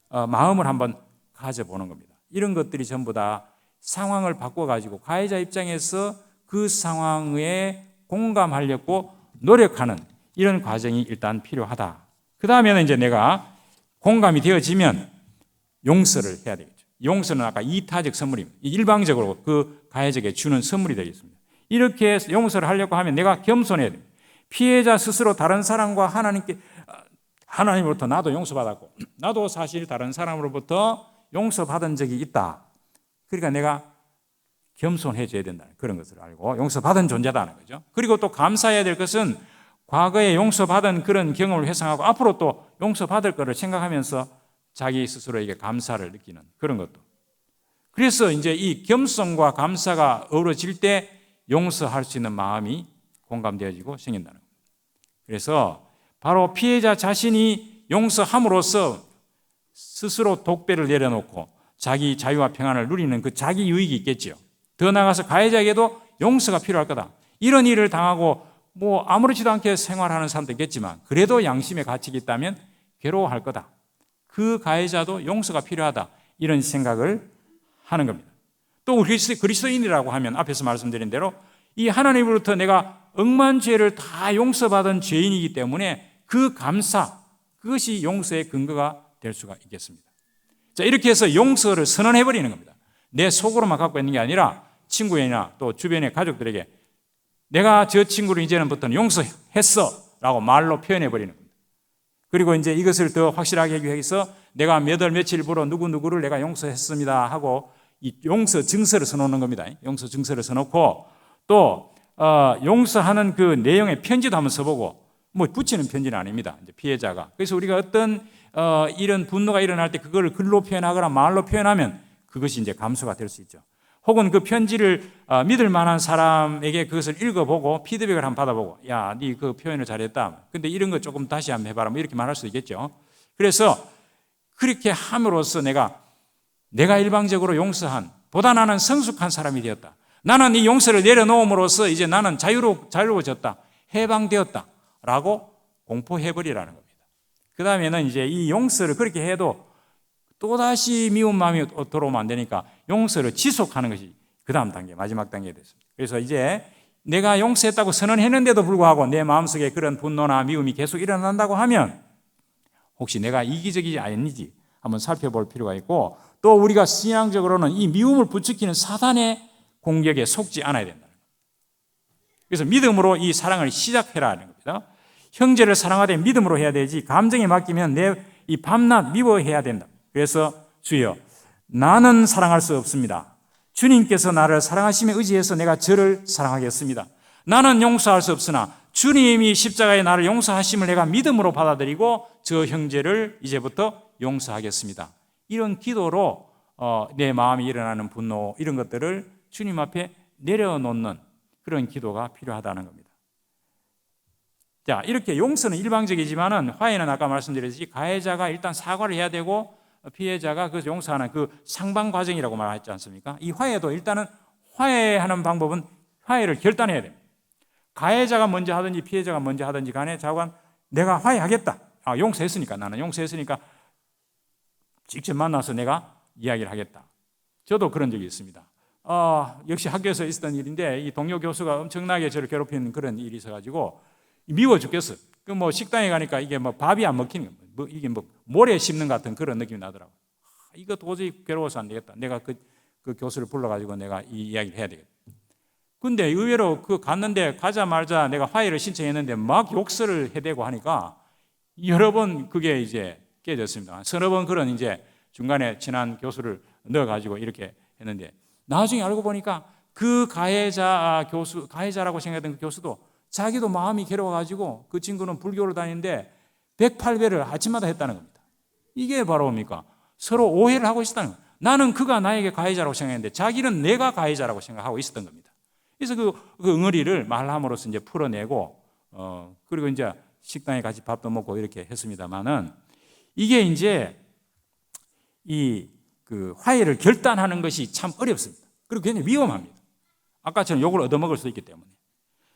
Speaker 1: 마음을 한번 가져보는 겁니다. 이런 것들이 전부 다 상황을 바꿔가지고 가해자 입장에서 그 상황에 공감하려고 노력하는 이런 과정이 일단 필요하다. 그 다음에는 이제 내가 공감이 되어지면 용서를 해야 되겠죠. 용서는 아까 이타적 선물입니다. 일방적으로 그 가해자에게 주는 선물이 되겠습니다. 이렇게 해서 용서를 하려고 하면 내가 겸손해야 됩니다. 피해자 스스로 다른 사람과 하나님으로부터 나도 용서받았고 나도 사실 다른 사람으로부터 용서받은 적이 있다. 그러니까 내가 겸손해져야 된다는 그런 것을 알고 용서받은 존재다는 거죠. 그리고 또 감사해야 될 것은 과거에 용서받은 그런 경험을 회상하고 앞으로 또 용서받을 것을 생각하면서 자기 스스로에게 감사를 느끼는 그런 것도. 그래서 이제 이 겸손과 감사가 어우러질 때 용서할 수 있는 마음이 공감되어지고 생긴다는 겁니다. 그래서 바로 피해자 자신이 용서함으로써 스스로 독배를 내려놓고 자기 자유와 평안을 누리는 그 자기 유익이 있겠죠. 더 나아가서 가해자에게도 용서가 필요할 거다. 이런 일을 당하고 뭐 아무렇지도 않게 생활하는 사람도 있겠지만 그래도 양심의 가책이 있다면 괴로워할 거다. 그 가해자도 용서가 필요하다. 이런 생각을 하는 겁니다. 또 그리스도인이라고 하면 앞에서 말씀드린 대로 이 하나님으로부터 내가 억만 죄를 다 용서받은 죄인이기 때문에 그 감사, 그것이 용서의 근거가 될 수가 있겠습니다. 자, 이렇게 해서 용서를 선언해버리는 겁니다. 내 속으로만 갖고 있는 게 아니라 친구이나 또 주변의 가족들에게 내가 저 친구를 이제는부터는 용서했어 라고 말로 표현해버리는 겁니다. 그리고 이제 이것을 더 확실하게 하기 위해서 내가 몇 월 며칠부로 누구누구를 내가 용서했습니다 하고 이 용서 증서를 써놓는 겁니다. 용서 증서를 써놓고 또 용서하는 그 내용의 편지도 한번 써보고, 뭐 붙이는 편지는 아닙니다. 이제 피해자가. 그래서 우리가 어떤 이런 분노가 일어날 때 그걸 글로 표현하거나 말로 표현하면 그것이 이제 감수가 될 수 있죠. 혹은 그 편지를 믿을 만한 사람에게 그것을 읽어보고 피드백을 한번 받아보고, 야, 네 그 표현을 잘했다. 근데 이런 거 조금 다시 한번 해봐라. 뭐 이렇게 말할 수 있겠죠. 그래서 그렇게 함으로써 내가 일방적으로 용서한 보다 나는 성숙한 사람이 되었다. 나는 이 용서를 내려놓음으로써 이제 나는 자유로워졌다. 해방되었다. 라고 공포해버리라는 겁니다. 그 다음에는 이제 이 용서를 그렇게 해도 또다시 미운 마음이 들어오면 안 되니까 용서를 지속하는 것이 그 다음 단계, 마지막 단계가 됐습니다. 그래서 이제 내가 용서했다고 선언했는데도 불구하고 내 마음속에 그런 분노나 미움이 계속 일어난다고 하면 혹시 내가 이기적이지 아닌지 한번 살펴볼 필요가 있고, 또 우리가 신앙적으로는 이 미움을 부추기는 사단의 공격에 속지 않아야 된다는 겁니다. 그래서 믿음으로 이 사랑을 시작해라는 겁니다. 형제를 사랑하되 믿음으로 해야 되지 감정에 맡기면 내 이 밤낮 미워해야 된다. 그래서 주여 나는 사랑할 수 없습니다. 주님께서 나를 사랑하심에 의지해서 내가 저를 사랑하겠습니다. 나는 용서할 수 없으나 주님이 십자가에 나를 용서하심을 내가 믿음으로 받아들이고 저 형제를 이제부터 용서하겠습니다. 이런 기도로 내 마음에 일어나는 분노 이런 것들을 주님 앞에 내려놓는 그런 기도가 필요하다는 겁니다. 자, 이렇게 용서는 일방적이지만은 화해는 아까 말씀드렸듯이 가해자가 일단 사과를 해야 되고 피해자가 그 용서하는 그 상방 과정이라고 말했지 않습니까? 이 화해도 일단은 화해하는 방법은 화해를 결단해야 됩니다. 가해자가 먼저 하든지 피해자가 먼저 하든지 간에 자관 내가 화해하겠다. 용서했으니까 나는 용서했으니까 직접 만나서 내가 이야기를 하겠다. 저도 그런 적이 있습니다. 역시 학교에서 있었던 일인데 이 동료 교수가 엄청나게 저를 괴롭히는 그런 일이 있어가지고 미워 죽겠어요. 그 뭐 식당에 가니까 이게 뭐 밥이 안 먹히는 거예요. 이게 뭐 모래 씹는 같은 그런 느낌이 나더라고요. 이거 도저히 괴로워서 안 되겠다. 내가 그 교수를 불러가지고 내가 이 이야기를 해야 되겠다. 근데 의외로 갔는데 가자마자 내가 화해를 신청했는데 막 욕설을 해대고 하니까 여러 번 그게 이제 깨졌습니다. 서너 번 그런 이제 중간에 친한 교수를 넣어가지고 이렇게 했는데 나중에 알고 보니까 그 가해자라고 생각했던 그 교수도 자기도 마음이 괴로워가지고 그 친구는 불교를 다니는데 108배를 아침마다 했다는 겁니다. 이게 바로 뭡니까? 서로 오해를 하고 있었다는 겁니다. 나는 그가 나에게 가해자라고 생각했는데 자기는 내가 가해자라고 생각하고 있었던 겁니다. 그래서 그 응어리를 말함으로써 이제 풀어내고 그리고 이제 식당에 같이 밥도 먹고 이렇게 했습니다만은 이게 이제 그 화해를 결단하는 것이 참 어렵습니다. 그리고 굉장히 위험합니다. 아까처럼 욕을 얻어먹을 수 있기 때문에.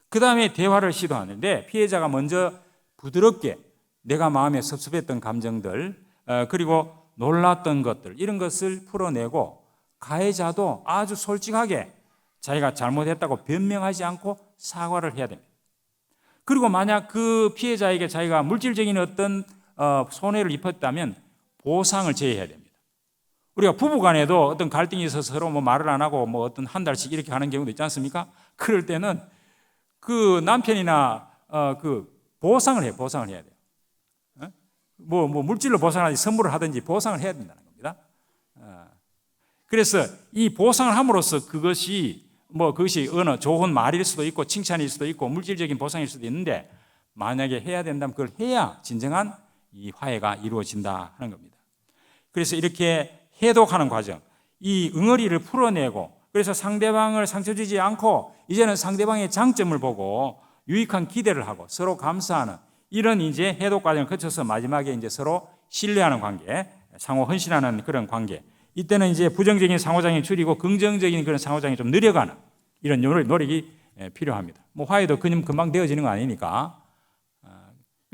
Speaker 1: 그 다음에 대화를 시도하는데 피해자가 먼저 부드럽게 내가 마음에 섭섭했던 감정들 그리고 놀랐던 것들 이런 것을 풀어내고 가해자도 아주 솔직하게 자기가 잘못했다고 변명하지 않고 사과를 해야 됩니다. 그리고 만약 그 피해자에게 자기가 물질적인 어떤 손해를 입혔다면 보상을 제해야 됩니다. 우리가 부부간에도 어떤 갈등이 있어서 서로 뭐 말을 안 하고 뭐 어떤 한 달씩 이렇게 가는 경우도 있지 않습니까? 그럴 때는 그 남편이나 보상을 해야 돼요. 뭐 물질로 보상하든지 선물을 하든지 보상을 해야 된다는 겁니다. 그래서 이 보상을 함으로써 그것이 어느 좋은 말일 수도 있고 칭찬일 수도 있고 물질적인 보상일 수도 있는데 만약에 해야 된다면 그걸 해야 진정한 이 화해가 이루어진다 하는 겁니다. 그래서 이렇게 해독하는 과정, 이 응어리를 풀어내고 그래서 상대방을 상처 주지 않고 이제는 상대방의 장점을 보고 유익한 기대를 하고 서로 감사하는 이런 이제 해독 과정을 거쳐서 마지막에 이제 서로 신뢰하는 관계, 상호 헌신하는 그런 관계. 이때는 이제 부정적인 상호작용이 줄이고 긍정적인 그런 상호작용이 좀 늘려가는 이런 노력이 필요합니다. 뭐 화해도 금방 되어지는 거 아니니까.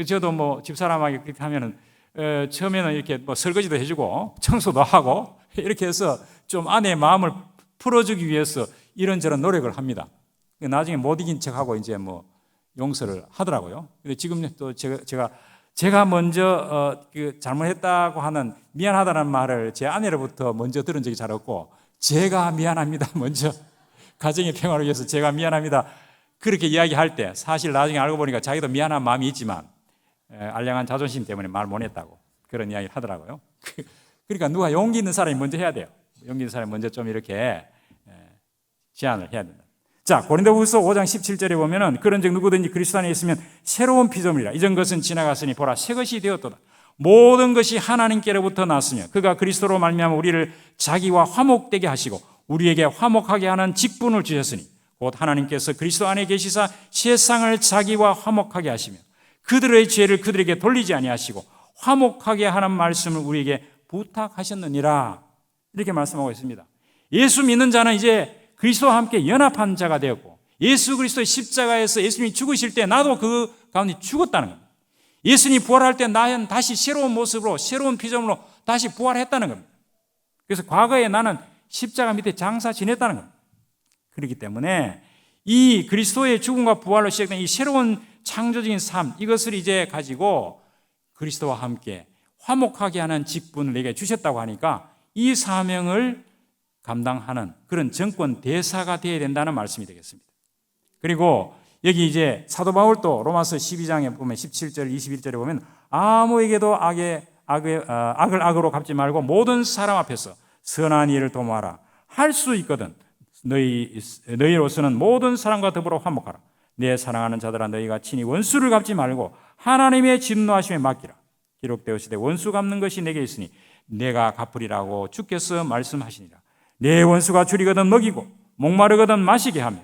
Speaker 1: 저도 뭐 집사람하고 그렇게 하면은 처음에는 이렇게 뭐 설거지도 해주고 청소도 하고 이렇게 해서 좀 아내의 마음을 풀어주기 위해서 이런저런 노력을 합니다. 나중에 못 이긴 척하고 이제 뭐 용서를 하더라고요. 근데 지금 또 제가 먼저 잘못했다고 하는 미안하다는 말을 제 아내로부터 먼저 들은 적이 잘 없고 제가 미안합니다. 먼저 가정의 평화를 위해서 제가 미안합니다. 그렇게 이야기할 때 사실 나중에 알고 보니까 자기도 미안한 마음이 있지만 알량한 자존심 때문에 말 못했다고 그런 이야기를 하더라고요. 그러니까 누가 용기 있는 사람이 먼저 해야 돼요. 용기 있는 사람이 먼저 좀 이렇게 제안을 해야 된다. 자, 고린도후서 5장 17절에 보면은 그런즉 누구든지 그리스도 안에 있으면 새로운 피조물이라. 이전 것은 지나갔으니 보라 새 것이 되었도다. 모든 것이 하나님께로부터 났으며 그가 그리스도로 말미암아 우리를 자기와 화목되게 하시고 우리에게 화목하게 하는 직분을 주셨으니 곧 하나님께서 그리스도 안에 계시사 세상을 자기와 화목하게 하시며 그들의 죄를 그들에게 돌리지 아니하시고 화목하게 하는 말씀을 우리에게 부탁하셨느니라. 이렇게 말씀하고 있습니다. 예수 믿는 자는 이제 그리스도와 함께 연합한 자가 되었고 예수 그리스도의 십자가에서 예수님이 죽으실 때 나도 그 가운데 죽었다는 겁니다. 예수님이 부활할 때 나는 다시 새로운 모습으로 새로운 피조물로 다시 부활했다는 겁니다. 그래서 과거에 나는 십자가 밑에 장사 지냈다는 겁니다. 그렇기 때문에 이 그리스도의 죽음과 부활로 시작된 이 새로운 창조적인 삶, 이것을 이제 가지고 그리스도와 함께 화목하게 하는 직분을 내게 주셨다고 하니까 이 사명을 감당하는 그런 정권 대사가 되어야 된다는 말씀이 되겠습니다. 그리고 여기 이제 사도 바울도 로마서 12장에 보면 17절, 21절에 보면 아무에게도 악을 악으로 갚지 말고 모든 사람 앞에서 선한 일을 도모하라. 할 수 있거든 너희로서는 모든 사람과 더불어 화목하라. 내 사랑하는 자들아 너희가 친히 원수를 갚지 말고 하나님의 진노하심에 맡기라. 기록되었으되 원수 갚는 것이 내게 있으니 내가 갚으리라고 주께서 말씀하시니라. 내 원수가 줄이거든 먹이고 목마르거든 마시게 하며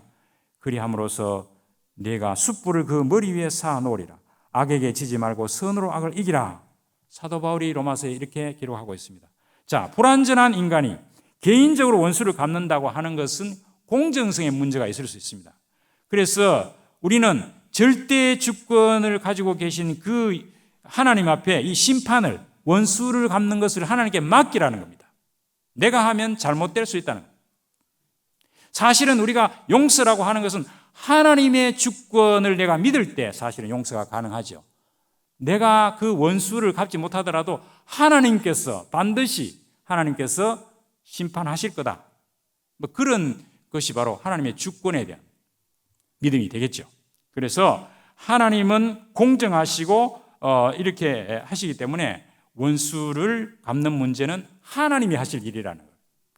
Speaker 1: 그리함으로써 내가 숯불을 그 머리 위에 쌓아 놓으리라. 악에게 지지 말고 선으로 악을 이기라. 사도 바울이 로마서에 이렇게 기록하고 있습니다. 자, 불완전한 인간이 개인적으로 원수를 갚는다고 하는 것은 공정성의 문제가 있을 수 있습니다. 그래서 우리는 절대 주권을 가지고 계신 그 하나님 앞에 이 심판을 원수를 갚는 것을 하나님께 맡기라는 겁니다. 내가 하면 잘못될 수 있다는 겁니다. 사실은 우리가 용서라고 하는 것은 하나님의 주권을 내가 믿을 때 사실은 용서가 가능하죠. 내가 그 원수를 갚지 못하더라도 하나님께서 반드시 하나님께서 심판하실 거다. 뭐 그런 것이 바로 하나님의 주권에 대한 믿음이 되겠죠. 그래서 하나님은 공정하시고 이렇게 하시기 때문에 원수를 갚는 문제는 하나님이 하실 일이라는 거예요.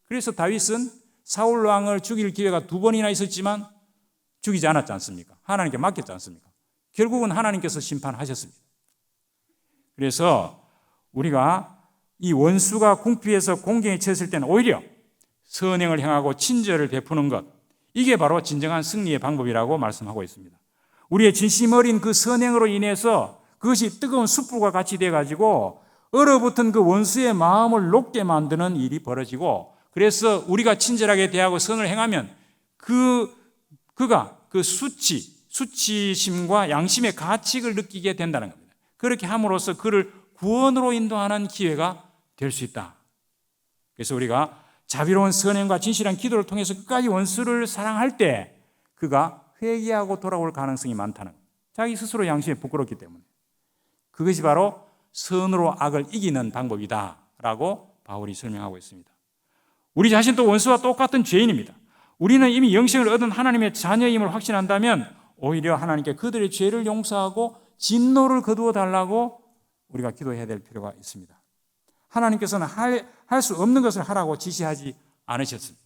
Speaker 1: 그래서 다윗은 사울 왕을 죽일 기회가 2번이나 있었지만 죽이지 않았지 않습니까? 하나님께 맡겼지 않습니까? 결국은 하나님께서 심판하셨습니다. 그래서 우리가 이 원수가 궁피해서 공경에 처했을 때는 오히려 선행을 행하고 친절을 베푸는 것, 이게 바로 진정한 승리의 방법이라고 말씀하고 있습니다. 우리의 진심 어린 그 선행으로 인해서 그것이 뜨거운 숯불과 같이 돼가지고 얼어붙은 그 원수의 마음을 녹게 만드는 일이 벌어지고, 그래서 우리가 친절하게 대하고 선을 행하면 그가 그 수치심과 양심의 가책을 느끼게 된다는 겁니다. 그렇게 함으로써 그를 구원으로 인도하는 기회가 될 수 있다. 그래서 우리가 자비로운 선행과 진실한 기도를 통해서 끝까지 원수를 사랑할 때 그가 회개하고 돌아올 가능성이 많다는 거예요. 자기 스스로 양심에 부끄럽기 때문에. 그것이 바로 선으로 악을 이기는 방법이다라고 바울이 설명하고 있습니다. 우리 자신도 원수와 똑같은 죄인입니다. 우리는 이미 영생을 얻은 하나님의 자녀임을 확신한다면 오히려 하나님께 그들의 죄를 용서하고 진노를 거두어 달라고 우리가 기도해야 될 필요가 있습니다. 하나님께서는 할 수 없는 것을 하라고 지시하지 않으셨습니다.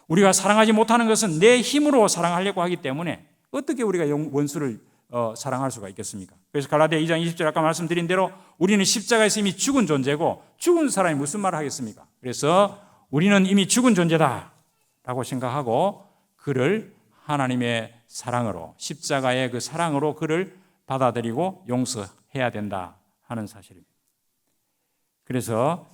Speaker 1: 우리가 사랑하지 못하는 것은 내 힘으로 사랑하려고 하기 때문에 어떻게 우리가 원수를 사랑할 수가 있겠습니까? 그래서 갈라디아 2장 20절 아까 말씀드린 대로 우리는 십자가에서 이미 죽은 존재고 죽은 사람이 무슨 말을 하겠습니까? 그래서 우리는 이미 죽은 존재다라고 생각하고 그를 하나님의 사랑으로, 십자가의 그 사랑으로 그를 받아들이고 용서해야 된다 하는 사실입니다. 그래서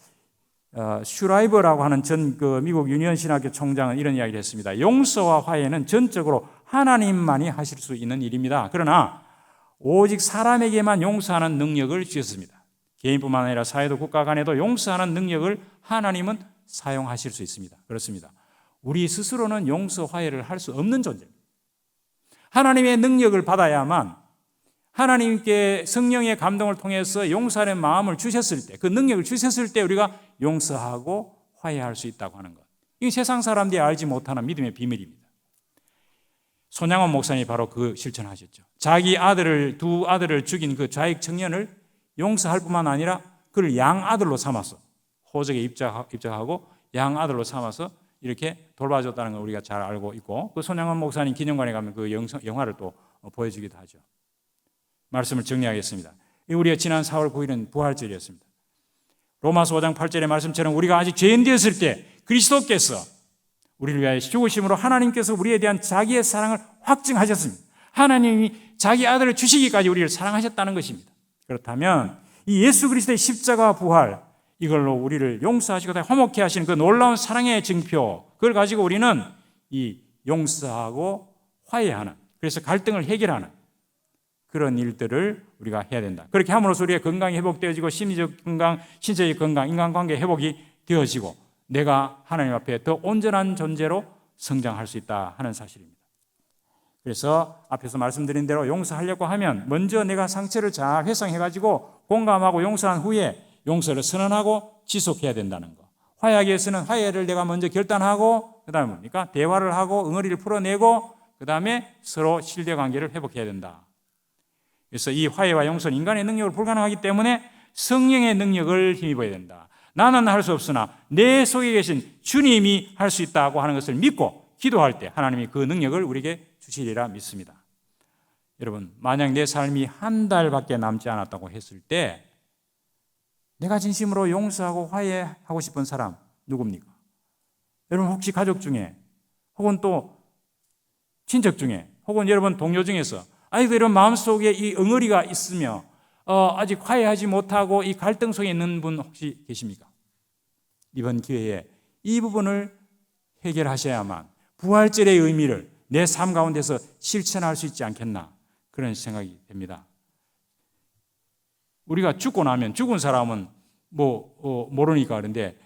Speaker 1: 슈라이버라고 하는 그 미국 유니언 신학교 총장은 이런 이야기를 했습니다. 용서와 화해는 전적으로 하나님만이 하실 수 있는 일입니다. 그러나 오직 사람에게만 용서하는 능력을 주셨습니다. 개인뿐만 아니라 사회도 국가 간에도 용서하는 능력을 하나님은 사용하실 수 있습니다. 그렇습니다. 우리 스스로는 용서, 화해를 할 수 없는 존재입니다. 하나님의 능력을 받아야만, 하나님께 성령의 감동을 통해서 용서하는 마음을 주셨을 때, 그 능력을 주셨을 때 우리가 용서하고 화해할 수 있다고 하는 것. 이게 세상 사람들이 알지 못하는 믿음의 비밀입니다. 손양원 목사님이 바로 그 실천하셨죠. 자기 두 아들을 죽인 그 좌익 청년을 용서할 뿐만 아니라 그를 양아들로 삼아서, 호적에 입적하고 양아들로 삼아서 이렇게 돌봐줬다는 걸 우리가 잘 알고 있고, 그 손양원 목사님 기념관에 가면 그 영화를 또 보여주기도 하죠. 말씀을 정리하겠습니다. 우리가 지난 4월 9일은 부활절이었습니다. 로마서 5장 8절의 말씀처럼 우리가 아직 죄인 되었을 때 그리스도께서 우리를 위하여 죽으심으로 하나님께서 우리에 대한 자기의 사랑을 확증하셨습니다. 하나님이 자기 아들을 주시기까지 우리를 사랑하셨다는 것입니다. 그렇다면 이 예수 그리스도의 십자가 부활, 이걸로 우리를 용서하시고 화목케 하시는 그 놀라운 사랑의 증표, 그걸 가지고 우리는 이 용서하고 화해하는, 그래서 갈등을 해결하는 그런 일들을 우리가 해야 된다. 그렇게 함으로써 우리의 건강이 회복되어지고 심리적 건강, 신체적 건강, 인간관계 회복이 되어지고 내가 하나님 앞에 더 온전한 존재로 성장할 수 있다 하는 사실입니다. 그래서 앞에서 말씀드린 대로 용서하려고 하면 먼저 내가 상처를 잘 회상해가지고 공감하고 용서한 후에 용서를 선언하고 지속해야 된다는 거. 화해하기 위해서는 화해를 내가 먼저 결단하고 그 다음에 뭡니까? 대화를 하고 응어리를 풀어내고 그 다음에 서로 신뢰관계를 회복해야 된다. 그래서 이 화해와 용서는 인간의 능력으로 불가능하기 때문에 성령의 능력을 힘입어야 된다. 나는 할 수 없으나 내 속에 계신 주님이 할 수 있다고 하는 것을 믿고 기도할 때 하나님이 그 능력을 우리에게 주시리라 믿습니다. 여러분, 만약 내 삶이 한 달밖에 남지 않았다고 했을 때 내가 진심으로 용서하고 화해하고 싶은 사람 누굽니까? 여러분 혹시 가족 중에 혹은 또 친척 중에 혹은 여러분 동료 중에서 아직도 이런 마음속에 이 응어리가 있으며 아직 화해하지 못하고 이 갈등 속에 있는 분 혹시 계십니까? 이번 기회에 이 부분을 해결하셔야만 부활절의 의미를 내 삶 가운데서 실천할 수 있지 않겠나 그런 생각이 됩니다. 우리가 죽고 나면 죽은 사람은 모르니까 그런데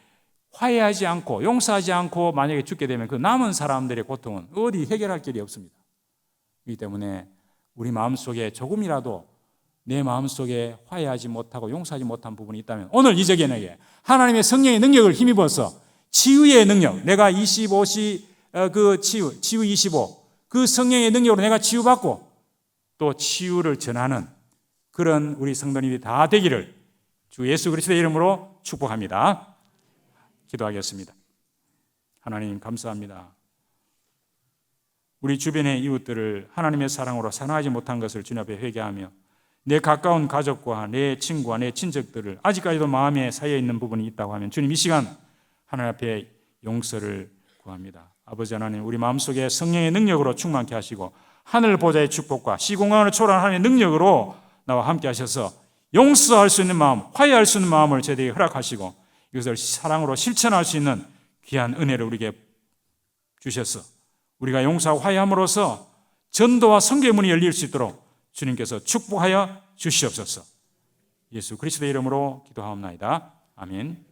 Speaker 1: 화해하지 않고 용서하지 않고 만약에 죽게 되면 그 남은 사람들의 고통은 어디 해결할 길이 없습니다. 그렇기 때문에 우리 마음속에 조금이라도 내 마음속에 화해하지 못하고 용서하지 못한 부분이 있다면 오늘 이 저녁에 하나님의 성령의 능력을 힘입어서 치유의 능력, 내가 25시 그 치유 25, 그 성령의 능력으로 내가 치유받고 또 치유를 전하는 그런 우리 성도님이 다 되기를 주 예수 그리스도의 이름으로 축복합니다. 기도하겠습니다. 하나님 감사합니다. 우리 주변의 이웃들을 하나님의 사랑으로 사랑하지 못한 것을 주님 앞에 회개하며 내 가까운 가족과 내 친구와 내 친척들을 아직까지도 마음에 쌓여 있는 부분이 있다고 하면 주님 이 시간 하나님 앞에 용서를 구합니다. 아버지 하나님, 우리 마음속에 성령의 능력으로 충만케 하시고 하늘 보좌의 축복과 시공간을 초월한 하나님의 능력으로 나와 함께 하셔서 용서할 수 있는 마음, 화해할 수 있는 마음을 저희에게 허락하시고 이것을 사랑으로 실천할 수 있는 귀한 은혜를 우리에게 주셔서 우리가 용서하고 화해함으로써 전도와 선교의 문이 열릴 수 있도록 주님께서 축복하여 주시옵소서. 예수 그리스도의 이름으로 기도하옵나이다. 아멘.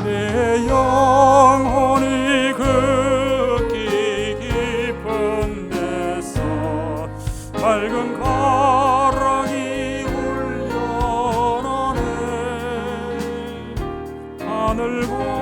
Speaker 3: 내 영혼이 극히 깊은 데서 맑은 가랑이 울려나네. 하늘과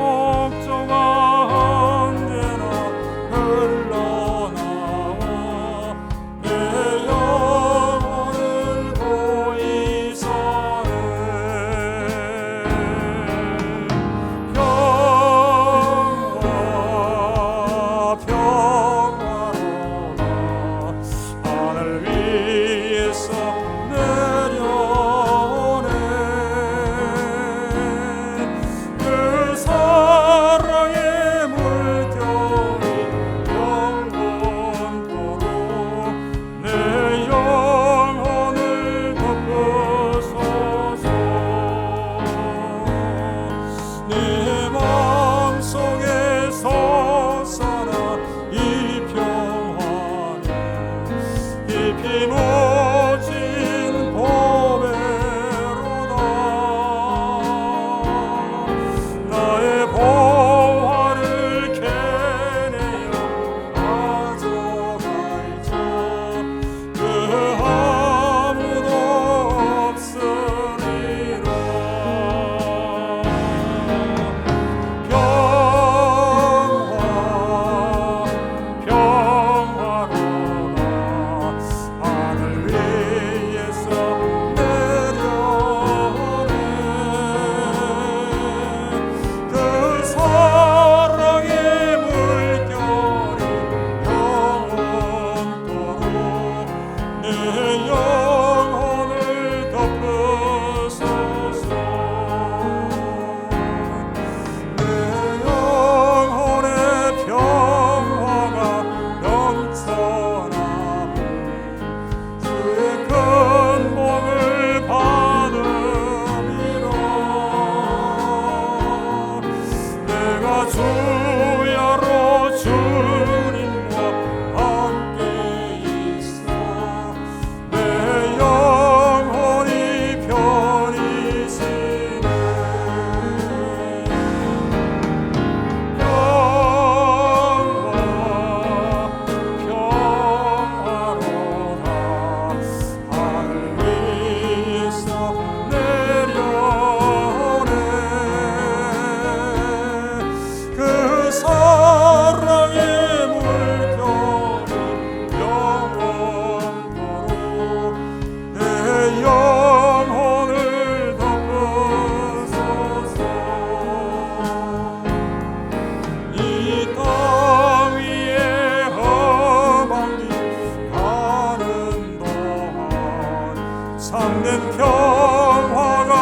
Speaker 3: 참된 평화가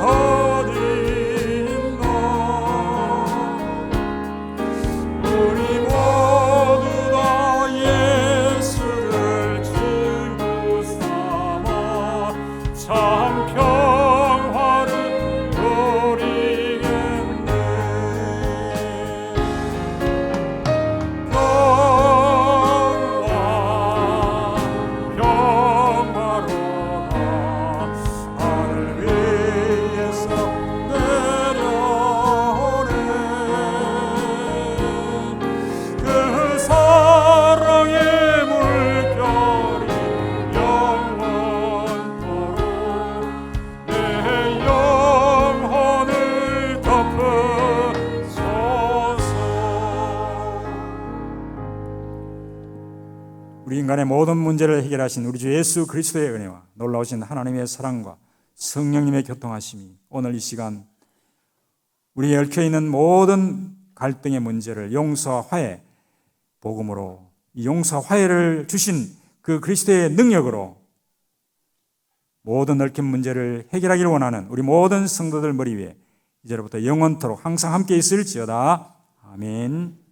Speaker 3: 어디 있나. 우리 모두 다 예수를 친구 삼아 참 평화를 누리겠네. 평화로라 하늘 위에서 내려오네. 그 사랑의 물결이 영원토록 내 영혼을 덮으소서.
Speaker 1: 우리 인간의 모든 문제를 해결하신 우리 주 예수 그리스도의 은혜와 놀라우신 하나님의 사랑과 성령님의 교통하심이 오늘 이 시간 우리에 얽혀있는 모든 갈등의 문제를 용서와 화해, 복음으로 이 용서와 화해를 주신 그 그리스도의 능력으로 모든 얽힌 문제를 해결하기를 원하는 우리 모든 성도들 머리 위에 이제로부터 영원토록 항상 함께 있을지어다. 아멘.